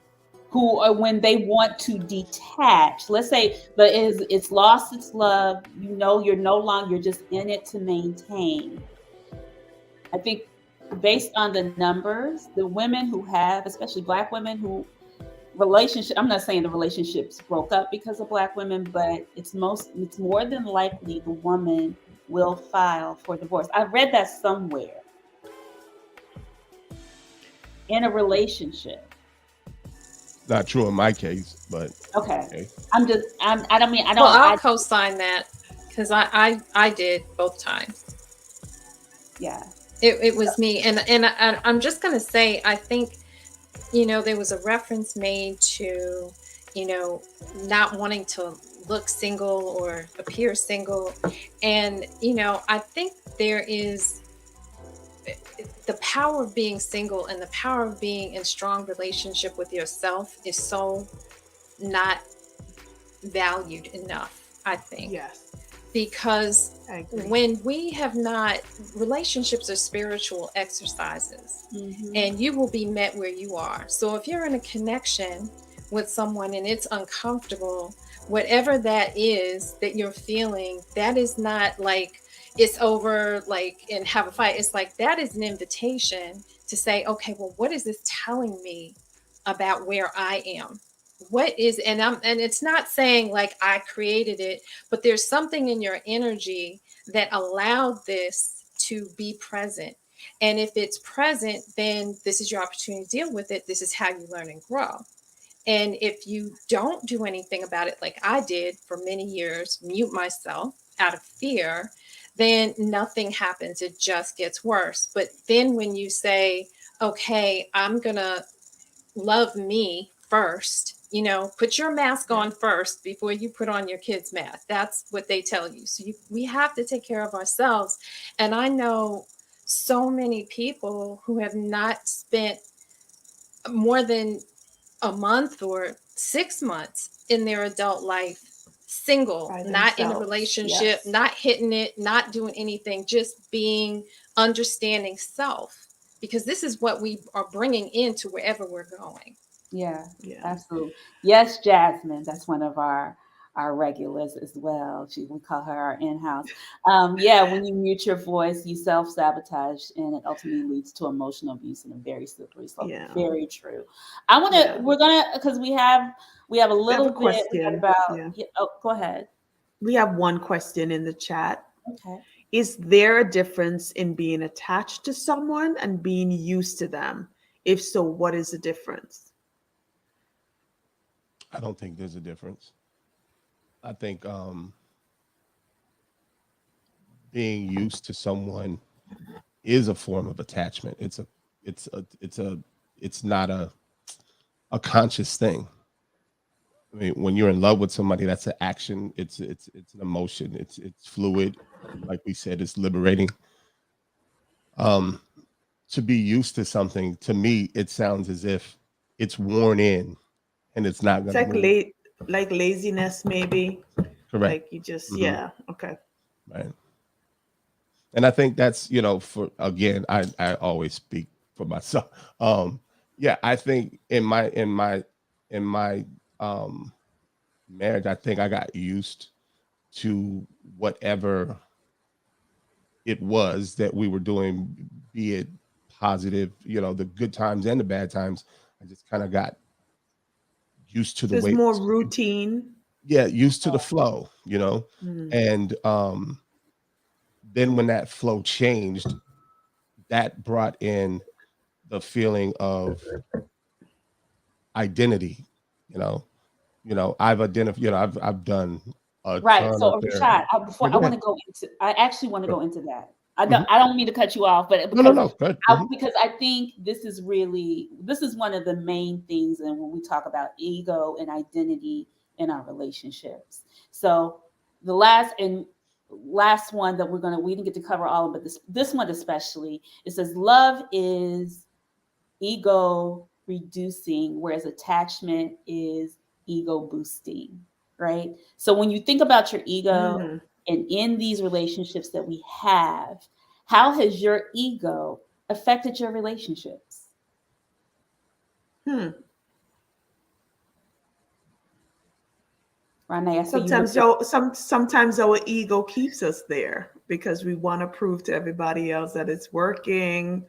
S1: Who are when they want to detach. Let's say the is it's lost its love. You know, you're no longer, you're just in it to maintain. I think based on the numbers, the women who have, especially black women who relationship, I'm not saying the relationships broke up because of black women, but it's more than likely the woman will file for divorce. I read that somewhere in a relationship.
S4: Not true in my case, but
S1: Okay.
S4: okay.
S1: I don't mean, I
S3: Well,
S1: don't,
S3: I'll
S1: I,
S3: co-sign that because I did both times.
S1: yeah.
S3: It was me, I'm just gonna say I think there was a reference made to you know not wanting to look single or appear single, and I think there is the power of being single and the power of being in strong relationship with yourself is so not valued enough, I think,
S6: Yes.
S3: because
S6: I agree.
S3: when we have not, relationships are spiritual exercises,
S1: Hmm.
S3: and you will be met where you are. So if you're in a connection with someone and it's uncomfortable, whatever that is that you're feeling, that is not like it's over, like, and have a fight. It's like that is an invitation to say, okay, well, what is this telling me about where I am? What is, and it's not saying like I created it, but there's something in your energy that allowed this to be present. And if it's present, then this is your opportunity to deal with it. This is how you learn and grow. And if you don't do anything about it, like I did for many years, mute myself out of fear, then nothing happens. It just gets worse. But then when you say, okay, I'm going to love me first, put your mask
S6: Yeah.
S3: on first before you put on your kids' mask. That's what they tell you. So we have to take care of ourselves. And I know so many people who have not spent more than a month or 6 months in their adult life single,
S6: By
S3: not in a
S6: themselves.
S3: relationship,
S6: Yes.
S3: not hitting it, not doing anything, just being understanding self, because this is what we are bringing into wherever we're going.
S1: Yeah,
S6: Yeah.
S1: absolutely. Yes, Jasmine. That's one of our regulars as well. We call her our in-house. Yeah, when you mute your voice, you self-sabotage, and it ultimately leads to emotional abuse and a very slippery slope.
S6: Yeah.
S1: Very true. I want to.
S6: Yeah.
S1: We're gonna because we have a
S6: We have
S1: little
S6: a
S1: bit. We got
S6: question.
S1: about.
S6: Yeah.
S1: Yeah, oh, go ahead.
S6: We have one question in the chat.
S1: Okay.
S6: Is there a difference in being attached to someone and being used to them? If so, what is the difference?
S4: I don't think there's a difference. I think being used to someone is a form of attachment. It's not a conscious thing. I mean, when you're in love with somebody, that's an action. It's an emotion. It's fluid. Like we said, it's liberating. Um, to be used to something, to me, it sounds as if it's worn in and it's not
S6: It's
S4: going to
S6: like
S4: move.
S6: like laziness, maybe.
S4: Correct.
S6: Like you just,
S4: Hmm.
S6: yeah. Okay.
S4: Right. And I think that's, for again, I always speak for myself. Um, yeah, I think in my um marriage, I think I got used to whatever it was that we were doing, be it positive, the good times and the bad times. I just kind of got used to the
S6: There's
S4: way,
S6: more routine.
S4: yeah, used to the flow,
S6: Mm.
S4: and then when that flow changed, that brought in the feeling of identity. you know I've identified, I've done a
S1: Right.
S4: ton of
S1: So
S4: therapy.
S1: Rashad,
S4: Yeah,
S1: before I
S4: go
S1: want
S4: ahead.
S1: to go into, I actually want to
S4: Sure.
S1: go into that. I don't,
S4: Mhm.
S1: I don't mean to cut you off, but
S4: No, no, no, good.
S1: because I think this is one of the main things, and when we talk about ego and identity in our relationships. So the last and last one that we didn't get to cover all of, but this one especially, it says love is ego reducing, whereas attachment is ego boosting, right? So when you think about your ego
S6: Mhm.
S1: and in these relationships that we have, how has your ego affected your relationships?
S6: Hmm.
S1: Renee, I see you looked at.
S6: Sometimes our ego keeps us there because we want to prove to everybody else that it's working,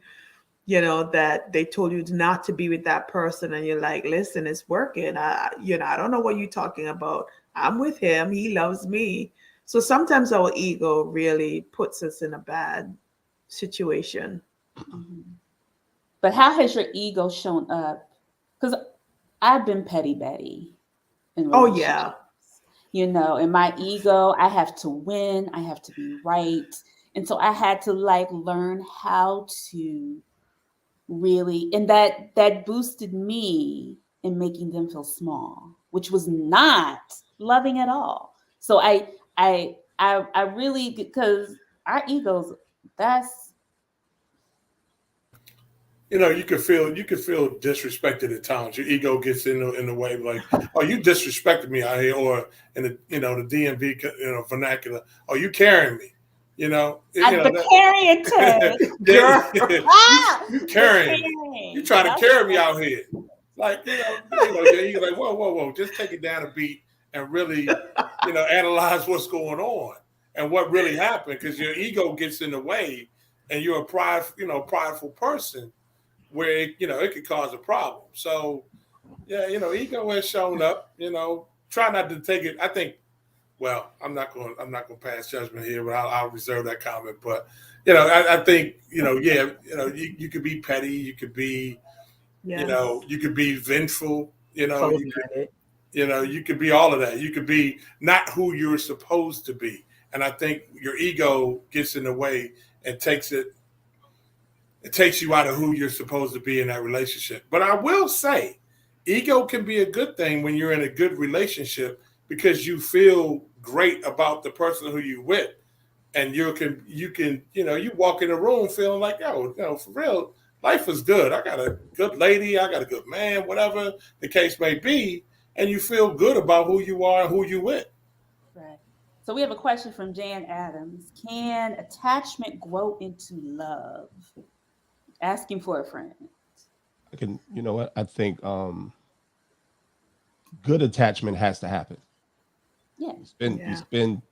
S6: that they told you not to be with that person, and you're like, listen, it's working. I don't know what you're talking about. I'm with him. He loves me. So sometimes our ego really puts us in a bad situation.
S1: Mhm. But how has your ego shown up? Because I've been petty Betty in
S6: Oh yeah.
S1: relationships, and my ego, I have to win, I have to be right. And so I had to like learn how to really, and that boosted me in making them feel small, which was not loving at all. So I really, because our egos, that's
S5: you could feel disrespected at times. Your ego gets in the way, like, oh, you disrespected me out here, or in the DMV vernacular, oh, you carrying me,
S1: the
S5: that.
S1: carrying test.
S5: Yeah,
S6: Girl.
S5: you
S1: The
S5: carrying me. You
S1: carrying.
S5: trying to
S1: That's
S5: carry me out here, like you're like, whoa, whoa, whoa, just take it down a beat and really, analyze what's going on and what really happened, because your ego gets in the way, and you're a prideful person, where it could cause a problem. So yeah, ego has shown up. Try not to take it. I think. Well, I'm not going to pass judgment here, but I'll reserve that comment. But I think yeah, you could be petty, you could be
S6: Yes.
S5: you could be vengeful,
S2: Close-minded.
S5: you could be all of that. You could be not who you're supposed to be, and I think your ego gets in the way and takes you out of who you're supposed to be in that relationship. But I will say, ego can be a good thing when you're in a good relationship, because you feel great about the person who you with, and you walk in the room feeling like, yo, for real, life is good. I got a good lady, I got a good man, whatever the case may be, and you feel good about who you are and who you with.
S1: right. So we have a question from Jan Adams. Can attachment grow into love? Asking for a friend.
S4: I can, you know what? I think good attachment has to happen.
S1: Yeah.
S6: Yeah.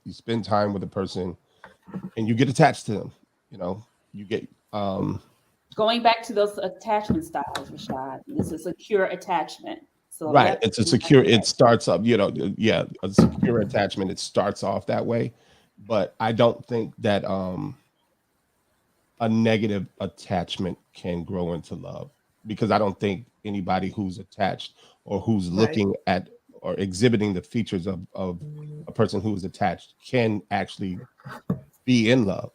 S4: You spend time with a person and you get attached to them. You get
S1: Going back to those attachment styles, Rashad. This is a secure attachment. So
S4: right.
S1: yep.
S4: It's a secure, it starts up, yeah, a secure attachment. It starts off that way. But I don't think that a negative attachment can grow into love, because I don't think anybody who's attached or who's
S6: Right.
S4: looking at or exhibiting the features of a person who is attached can actually be in love,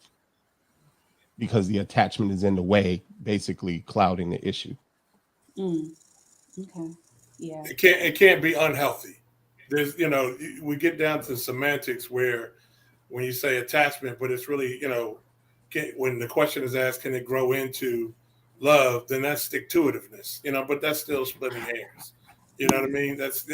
S4: because the attachment is in the way, basically clouding the issue.
S1: Mm, okay. Yeah.
S5: It can't be unhealthy. There's we get down to semantics, where when you say attachment, but it's really when the question is asked, can it grow into love? Then that's stick to itiveness, but that's still splitting hairs. You know what I mean? That's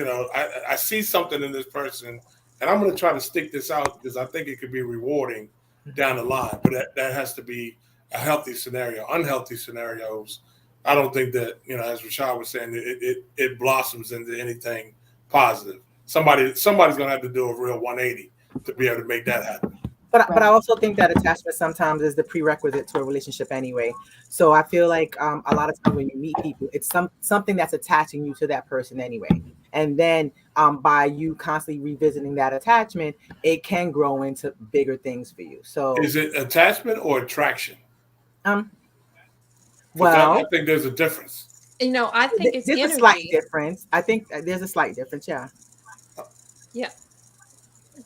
S5: I see something in this person, and I'm going to try to stick this out because I think it could be rewarding down the line. But that has to be a healthy scenario. Unhealthy scenarios, I don't think that as Rashad was saying, it blossoms into anything positive. Somebody's going to have to do a real 180 to be able to make that happen.
S2: But I
S1: Right.
S2: also think that attachment sometimes is the prerequisite to a relationship anyway. So I feel like a lot of times when you meet people, it's something that's attaching you to that person anyway. And then by you constantly revisiting that attachment, it can grow into bigger things for you. So
S5: Is it attachment or attraction?
S2: um,
S5: Because I
S2: well,
S5: think there's a difference.
S3: I think it's
S2: there's a slight
S3: energy.
S2: difference. I think there's a slight difference. Yeah.
S3: Yeah.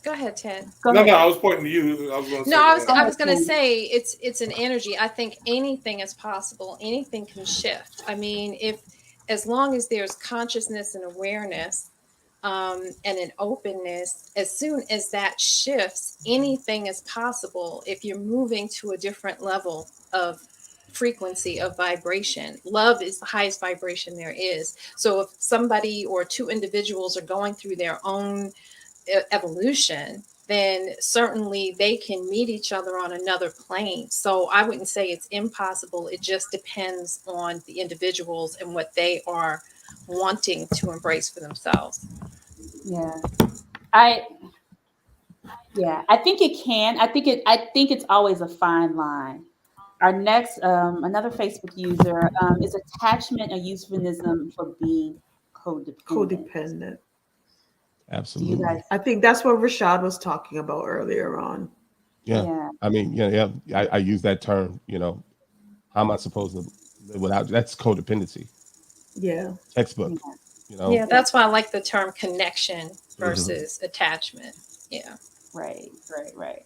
S3: Go ahead, Ted.
S1: Go
S5: No,
S1: ahead.
S5: I was pointing to you. I was going to
S3: No,
S5: say,
S1: Go
S3: I
S1: ahead,
S3: was going to
S1: Ken.
S3: say it's an energy. I think anything is possible. Anything can shift. I mean, if as long as there's consciousness and awareness, and an openness. As soon as that shifts, anything is possible if you're moving to a different level of frequency of vibration. Love is the highest vibration there is. So if somebody or two individuals are going through their own evolution, then certainly they can meet each other on another plane. So I wouldn't say it's impossible. It just depends on the individuals and what they are wanting to embrace for themselves.
S1: Yeah. I yeah, I think it can. I think it's always a fine line. Our next another Facebook user is attachment and euphemism for being codependent.
S6: Codependent.
S1: Do you
S4: Absolutely.
S1: guys
S6: I think that's what Rashad was talking about earlier on.
S4: Yeah.
S1: yeah,
S4: I mean, yeah. I use that term. How am I supposed to live without? That's codependency,
S6: Yeah.
S4: textbook.
S1: yeah,
S4: You know.
S3: Yeah,
S1: yeah,
S3: that's why I like the term connection
S4: Mhm.
S3: versus attachment. Yeah.
S1: right, right, right.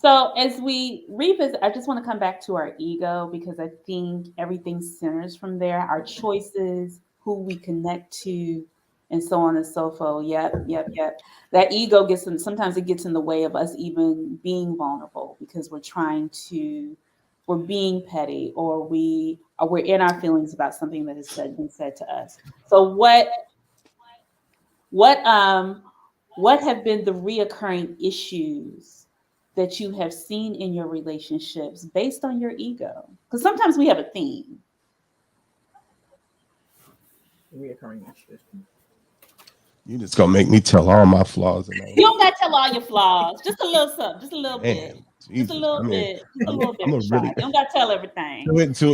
S1: So as we revisit, I just want to come back to our ego because I think everything centers from there. Our choices, who we connect to, and so on and so forth. Yep, yep, yep. That ego gets in. Sometimes it gets in the way of us even being vulnerable because we're being petty, or we're in our feelings about something that has been said to us. So what um what have been the reoccurring issues that you have seen in your relationships based on your ego? Because sometimes we have a theme.
S2: Reoccurring issues.
S4: You just gonna make me tell all my flaws and
S1: You
S4: all.
S1: don't got to tell all your flaws. Just a little something. Just a little bit.
S4: Man,
S1: Just a
S4: Jesus. I
S1: little
S4: mean,
S1: bit. Just a little bit,
S4: I'm a
S1: Rashad.
S4: really
S1: You don't got to tell everything. I mean,
S4: to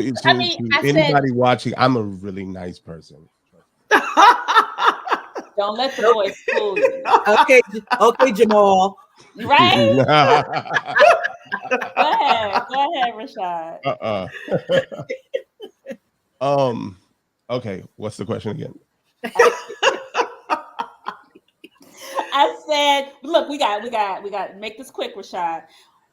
S1: I said,
S4: anybody watching. I'm a really nice person.
S1: don't let the boys fool you.
S2: Okay, okay, Jamal.
S1: Right? Go ahead. Go ahead, Rashad.
S4: uh-uh. um. Okay. What's the question again?
S1: I, I said, look, we got make this quick, Rashad.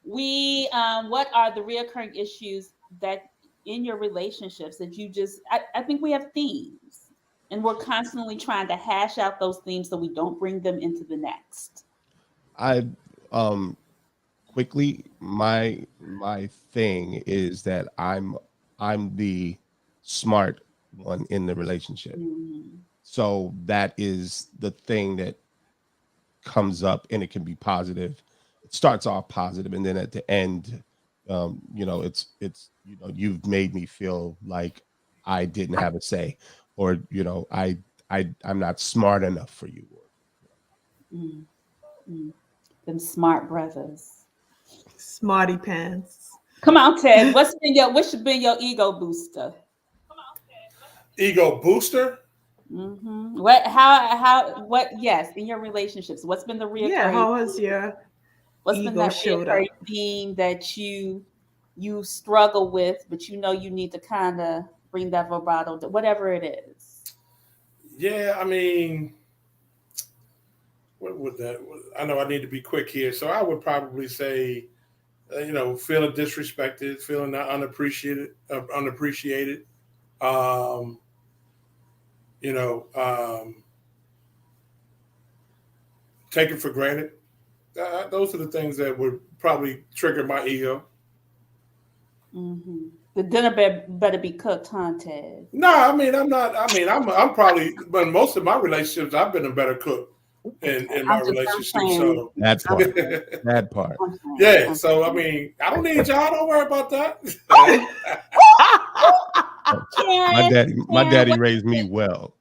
S1: What are the reoccurring issues that in your relationships that I think we have themes, and we're constantly trying to hash out those themes so we don't bring them into the next.
S4: I um quickly my thing is that I'm the smart one in the relationship.
S1: Mhm.
S4: So that is the thing that comes up, and it can be positive. It starts off positive, and then at the end, you've made me feel like I didn't have a say, or I'm not smart enough for you.
S1: Mm, mm. Them smart brothers.
S6: Smarty pants.
S1: Come on, Ted. What's been your ego booster?
S5: Ego booster.
S1: Yes, in your relationships,
S6: Yeah, how has your
S1: what's been
S6: ego
S1: that
S6: showed
S1: reoccurring
S6: up?
S1: theme that you struggle with, but you know you need to kind of bring that vibrato, whatever it is.
S5: Yeah, I mean, what would that? I know I need to be quick here, so I would probably say, feeling disrespected, feeling not unappreciated. Um, you know, taken for granted. Those are the things that would probably trigger my ego.
S1: The dinner better be cooked, huh, Ted?
S5: No, I mean I'm not. I mean I'm probably, but most of my relationships I've been a better cook in
S1: Okay,
S5: my
S1: I'm
S5: relationship.
S1: playing with
S5: So
S1: you.
S4: That
S1: I'm
S4: part,
S1: playing.
S4: that part.
S1: I'm playing.
S5: yeah.
S1: I'm
S5: So I
S1: playing.
S5: mean I don't need y'all. Don't worry about that.
S4: My
S1: Karen,
S4: daddy, my
S1: Karen,
S4: daddy
S1: what
S4: raised me well.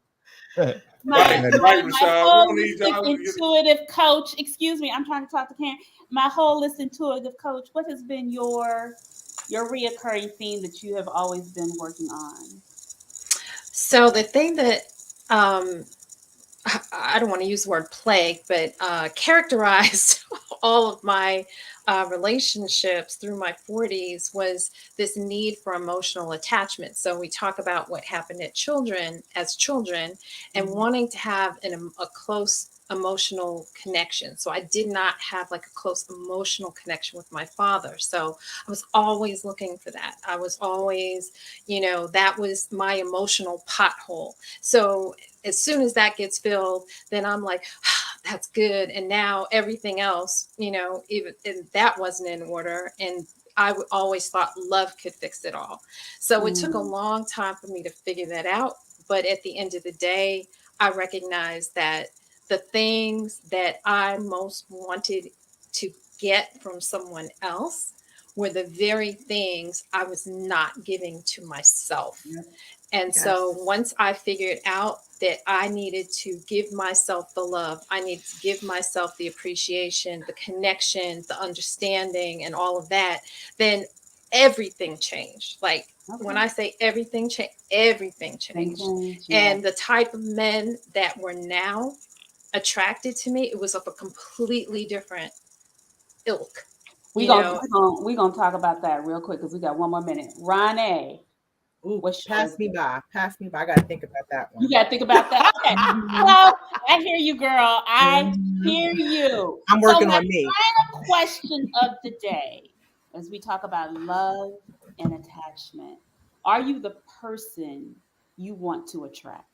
S4: My
S5: Right,
S4: daddy,
S5: right,
S1: my
S5: Rashad. We don't need
S1: holistic
S5: y'all.
S1: intuitive coach? Excuse me, I'm trying to talk to Karen. My holistic intuitive coach. What has been your reoccurring theme that you have always been working on?
S3: So the thing that um, I don't want to use the word plague, but characterized all of my relationships through my 40s was this need for emotional attachment. So we talk about what happened as children, and
S1: Mhm.
S3: wanting to have a close emotional connection. So I did not have like a close emotional connection with my father. So I was always looking for that. I was always, that was my emotional pothole. So as soon as that gets filled, then I'm like, that's good. And now everything else, even and that wasn't in order. And always thought love could fix it all. So it took a long time for me to figure that out. But at the end of the day, I recognized that the things that I most wanted to get from someone else were the very things I was not giving to myself.
S1: Yep.
S3: And so once I figured out that I needed to give myself the love, I needed to give myself the appreciation, the connection, the understanding, and all of that, then everything changed. Like when I say everything changed, everything changed. And the type of men that were now attracted to me, it was of a completely different ilk.
S1: We're gonna talk about that real quick because we got one more minute. Ronnie.
S2: Ooh, pass me by. I gotta think about that one.
S1: You gotta think about that. Okay. Well, I hear you, girl. I hear you.
S2: I'm working on me.
S1: Final question of the day, as we talk about love and attachment. Are you the person you want to attract?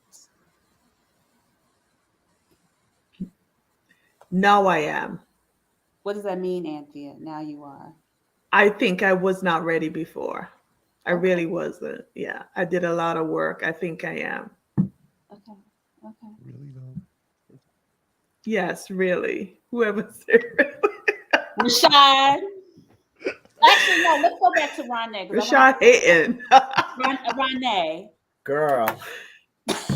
S6: Now I am.
S1: What does that mean, Anthea? Now you are.
S6: I think I was not ready before. I really wasn't. Yeah, I did a lot of work. I think I am.
S1: Okay.
S4: Really though?
S6: Yes, really. Whoever said
S1: Rashad. Actually, no, let's go back to Ronnie.
S6: Rashad Hayton.
S1: Ronnie.
S2: Girl.
S1: Come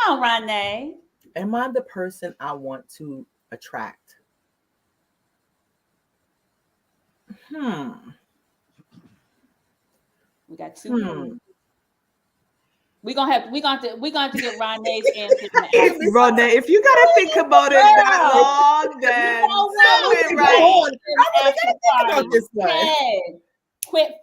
S1: on, Ronnie.
S2: Am I the person I want to attract?
S1: We got 2 minutes. We're gonna have to get Ronnie's answer.
S6: Ronnie, if you gotta think about it that long, then
S1: quit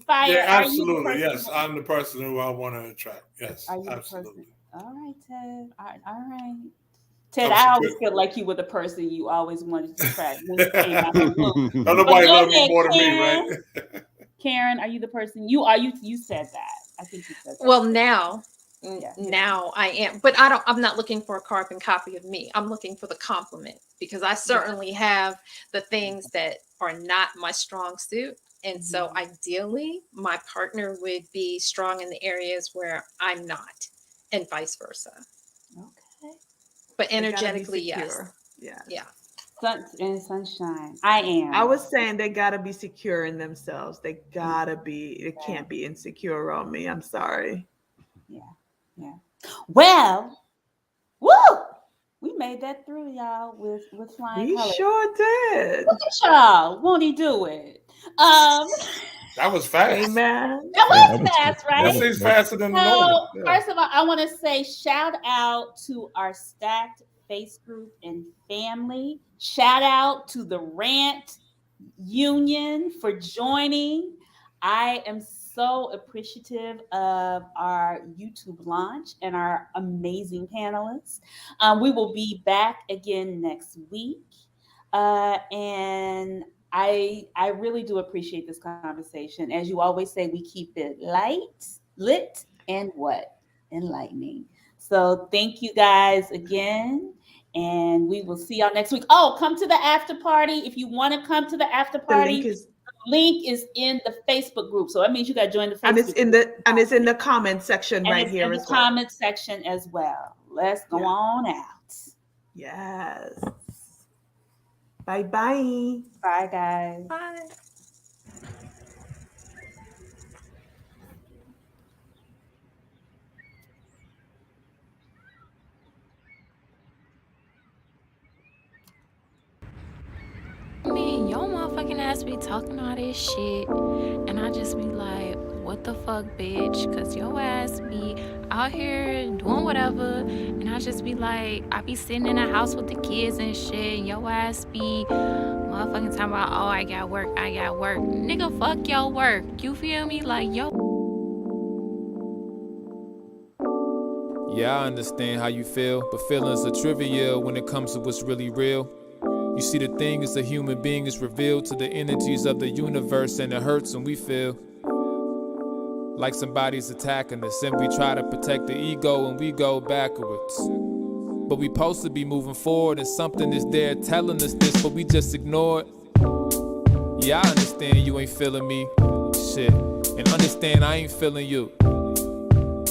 S1: fire.
S5: Yeah, absolutely. Yes, I'm the person who I want to attract. Yes, absolutely.
S1: All right, Ted. All right. Ted, I always feel like you were the person you always wanted to attract when you came out the womb.
S5: Nobody loved me more than me, right?
S1: Karen, are you the person you are? You said that. I think you said that.
S3: Well, now I am, but I'm not looking for a carbon copy of me. I'm looking for the compliment because I certainly have the things that are not my strong suit. And so ideally my partner would be strong in the areas where I'm not and vice versa.
S1: Okay.
S3: But energetically, yes. Yeah.
S1: Sun and sunshine. I am.
S6: I was saying they gotta be secure in themselves. They gotta be. They can't be insecure around me. I'm sorry.
S1: Yeah. Well, woo! We made that through, y'all, with flying colors.
S6: We sure did.
S1: Look at y'all. Won't he do it?
S5: That was fast.
S6: Amen.
S1: That was fast, right?
S5: That seems faster than normal.
S1: First of all, I want to say shout out to our Stacked Face group and family. Shout out to the Rant Union for joining. I am so appreciative of our YouTube launch and our amazing panelists. We will be back again next week. And I really do appreciate this conversation. As you always say, we keep it lit, and what? Enlightening. So thank you guys again. And we will see y'all next week. Oh, come to the after party. If you want to come to the after party, the link is in the Facebook group. So that means you got to join the Facebook
S6: group. And it's in the comment section right here as well.
S1: Comment section as well. Let's go on out.
S6: Yes. Bye-bye.
S1: Bye, guys.
S3: Bye.
S7: I mean, your motherfucking ass be talking all this shit, and I just be like, what the fuck, bitch? Cause your ass be out here doing whatever, and I just be like, I be sitting in the house with the kids and shit, and your ass be motherfucking talking about, oh, I got work. Nigga, fuck your work. You feel me? Like, yo.
S8: Yeah, I understand how you feel, but feelings are trivial when it comes to what's really real. You see, the thing is, a human being is revealed to the energies of the universe, and it hurts when we feel like somebody's attacking us, and we try to protect the ego and we go backwards. But we supposed to be moving forward, and something is there telling us this, but we just ignore it. Yeah, I understand you ain't feeling me, shit, and understand I ain't feeling you.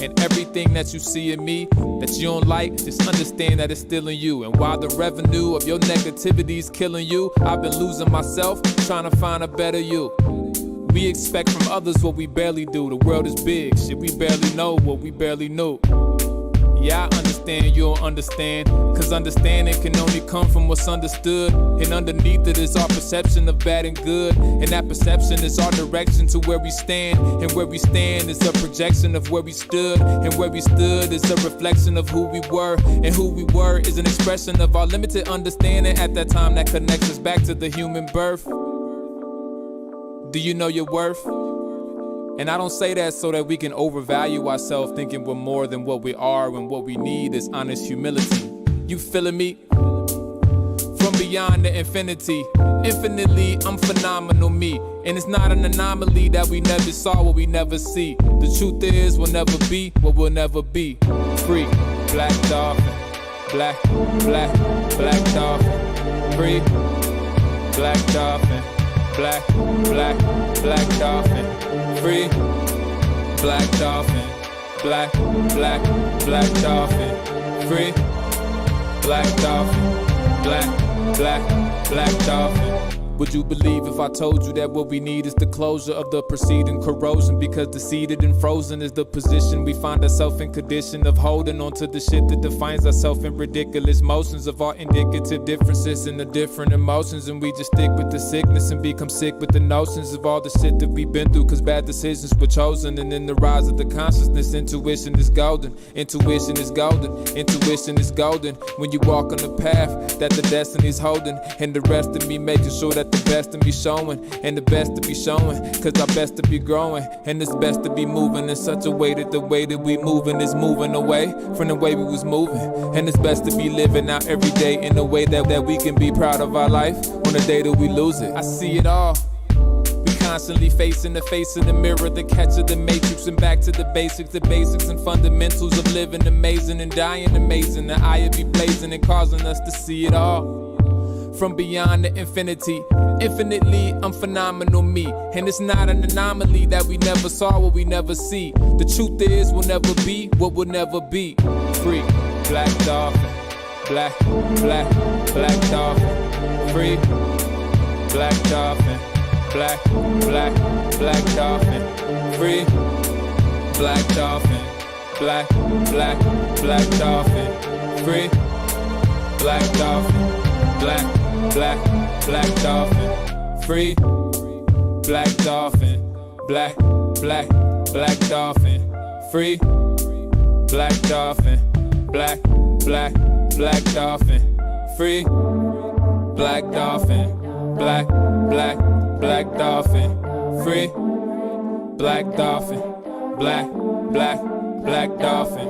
S8: And everything that you see in me that you don't like, just understand that it's still in you. And while the revenue of your negativity's killing you, I've been losing myself, trying to find a better you. We expect from others what we barely do. The world is big, shit, we barely know what we barely knew. Yeah, I understand you don't understand, cause understanding can only come from what's understood. And underneath it is our perception of bad and good, and that perception is our direction to where we stand. And where we stand is a projection of where we stood, and where we stood is a reflection of who we were. And who we were is an expression of our limited understanding at that time that connects us back to the human birth. Do you know your worth? And I don't say that so that we can overvalue ourselves, thinking we're more than what we are, when what we need is honest humility. You feeling me? From beyond the infinity, infinitely, I'm phenomenal me. And it's not an anomaly that we never saw what we never see. The truth is, we'll never be what we'll never be. Free, black dolphin, black dolphin. Free, black dolphin, black dolphin. Free, black dolphin, black dolphin. Free, black dolphin, black dolphin. Would you believe if I told you that what we need is the closure of the preceding corrosion? Because the seated and frozen is the position we find ourselves in, condition of holding on to the shit that defines ourselves in ridiculous motions of our indicative differences and the different emotions. And we just stick with the sickness and become sick with the notions of all the shit that we've been through, cause bad decisions were chosen. And in the rise of the consciousness, intuition is golden. Intuition is golden. Intuition is golden. When you walk on the path that the destiny's holding, and the rest of me making sure that the best to be showing, and the best to be showing, cause our best to be growing, and it's best to be moving in such a way that the way that we moving is moving away from the way we was moving. And it's best to be living out every day in a way that we can be proud of our life on the day that we lose it. I see it all. We constantly facing the face of the mirror, the catch of the matrix, and back to the basics and fundamentals of living amazing and dying amazing. The eye be blazing and causing us to see it all. From beyond the infinity, infinitely, I'm phenomenal me. And it's not an anomaly that we never saw what we never see. The truth is, we'll never be what we'll never be. Free, black dolphin, black dolphin. Free, black dolphin, black dolphin. Free, black dolphin, black dolphin. Free, black dolphin, black dolphin. Free, black dolphin, black dolphin. Free, black dolphin, black dolphin. Free, black dolphin, black dolphin. Free, black dolphin, black dolphin.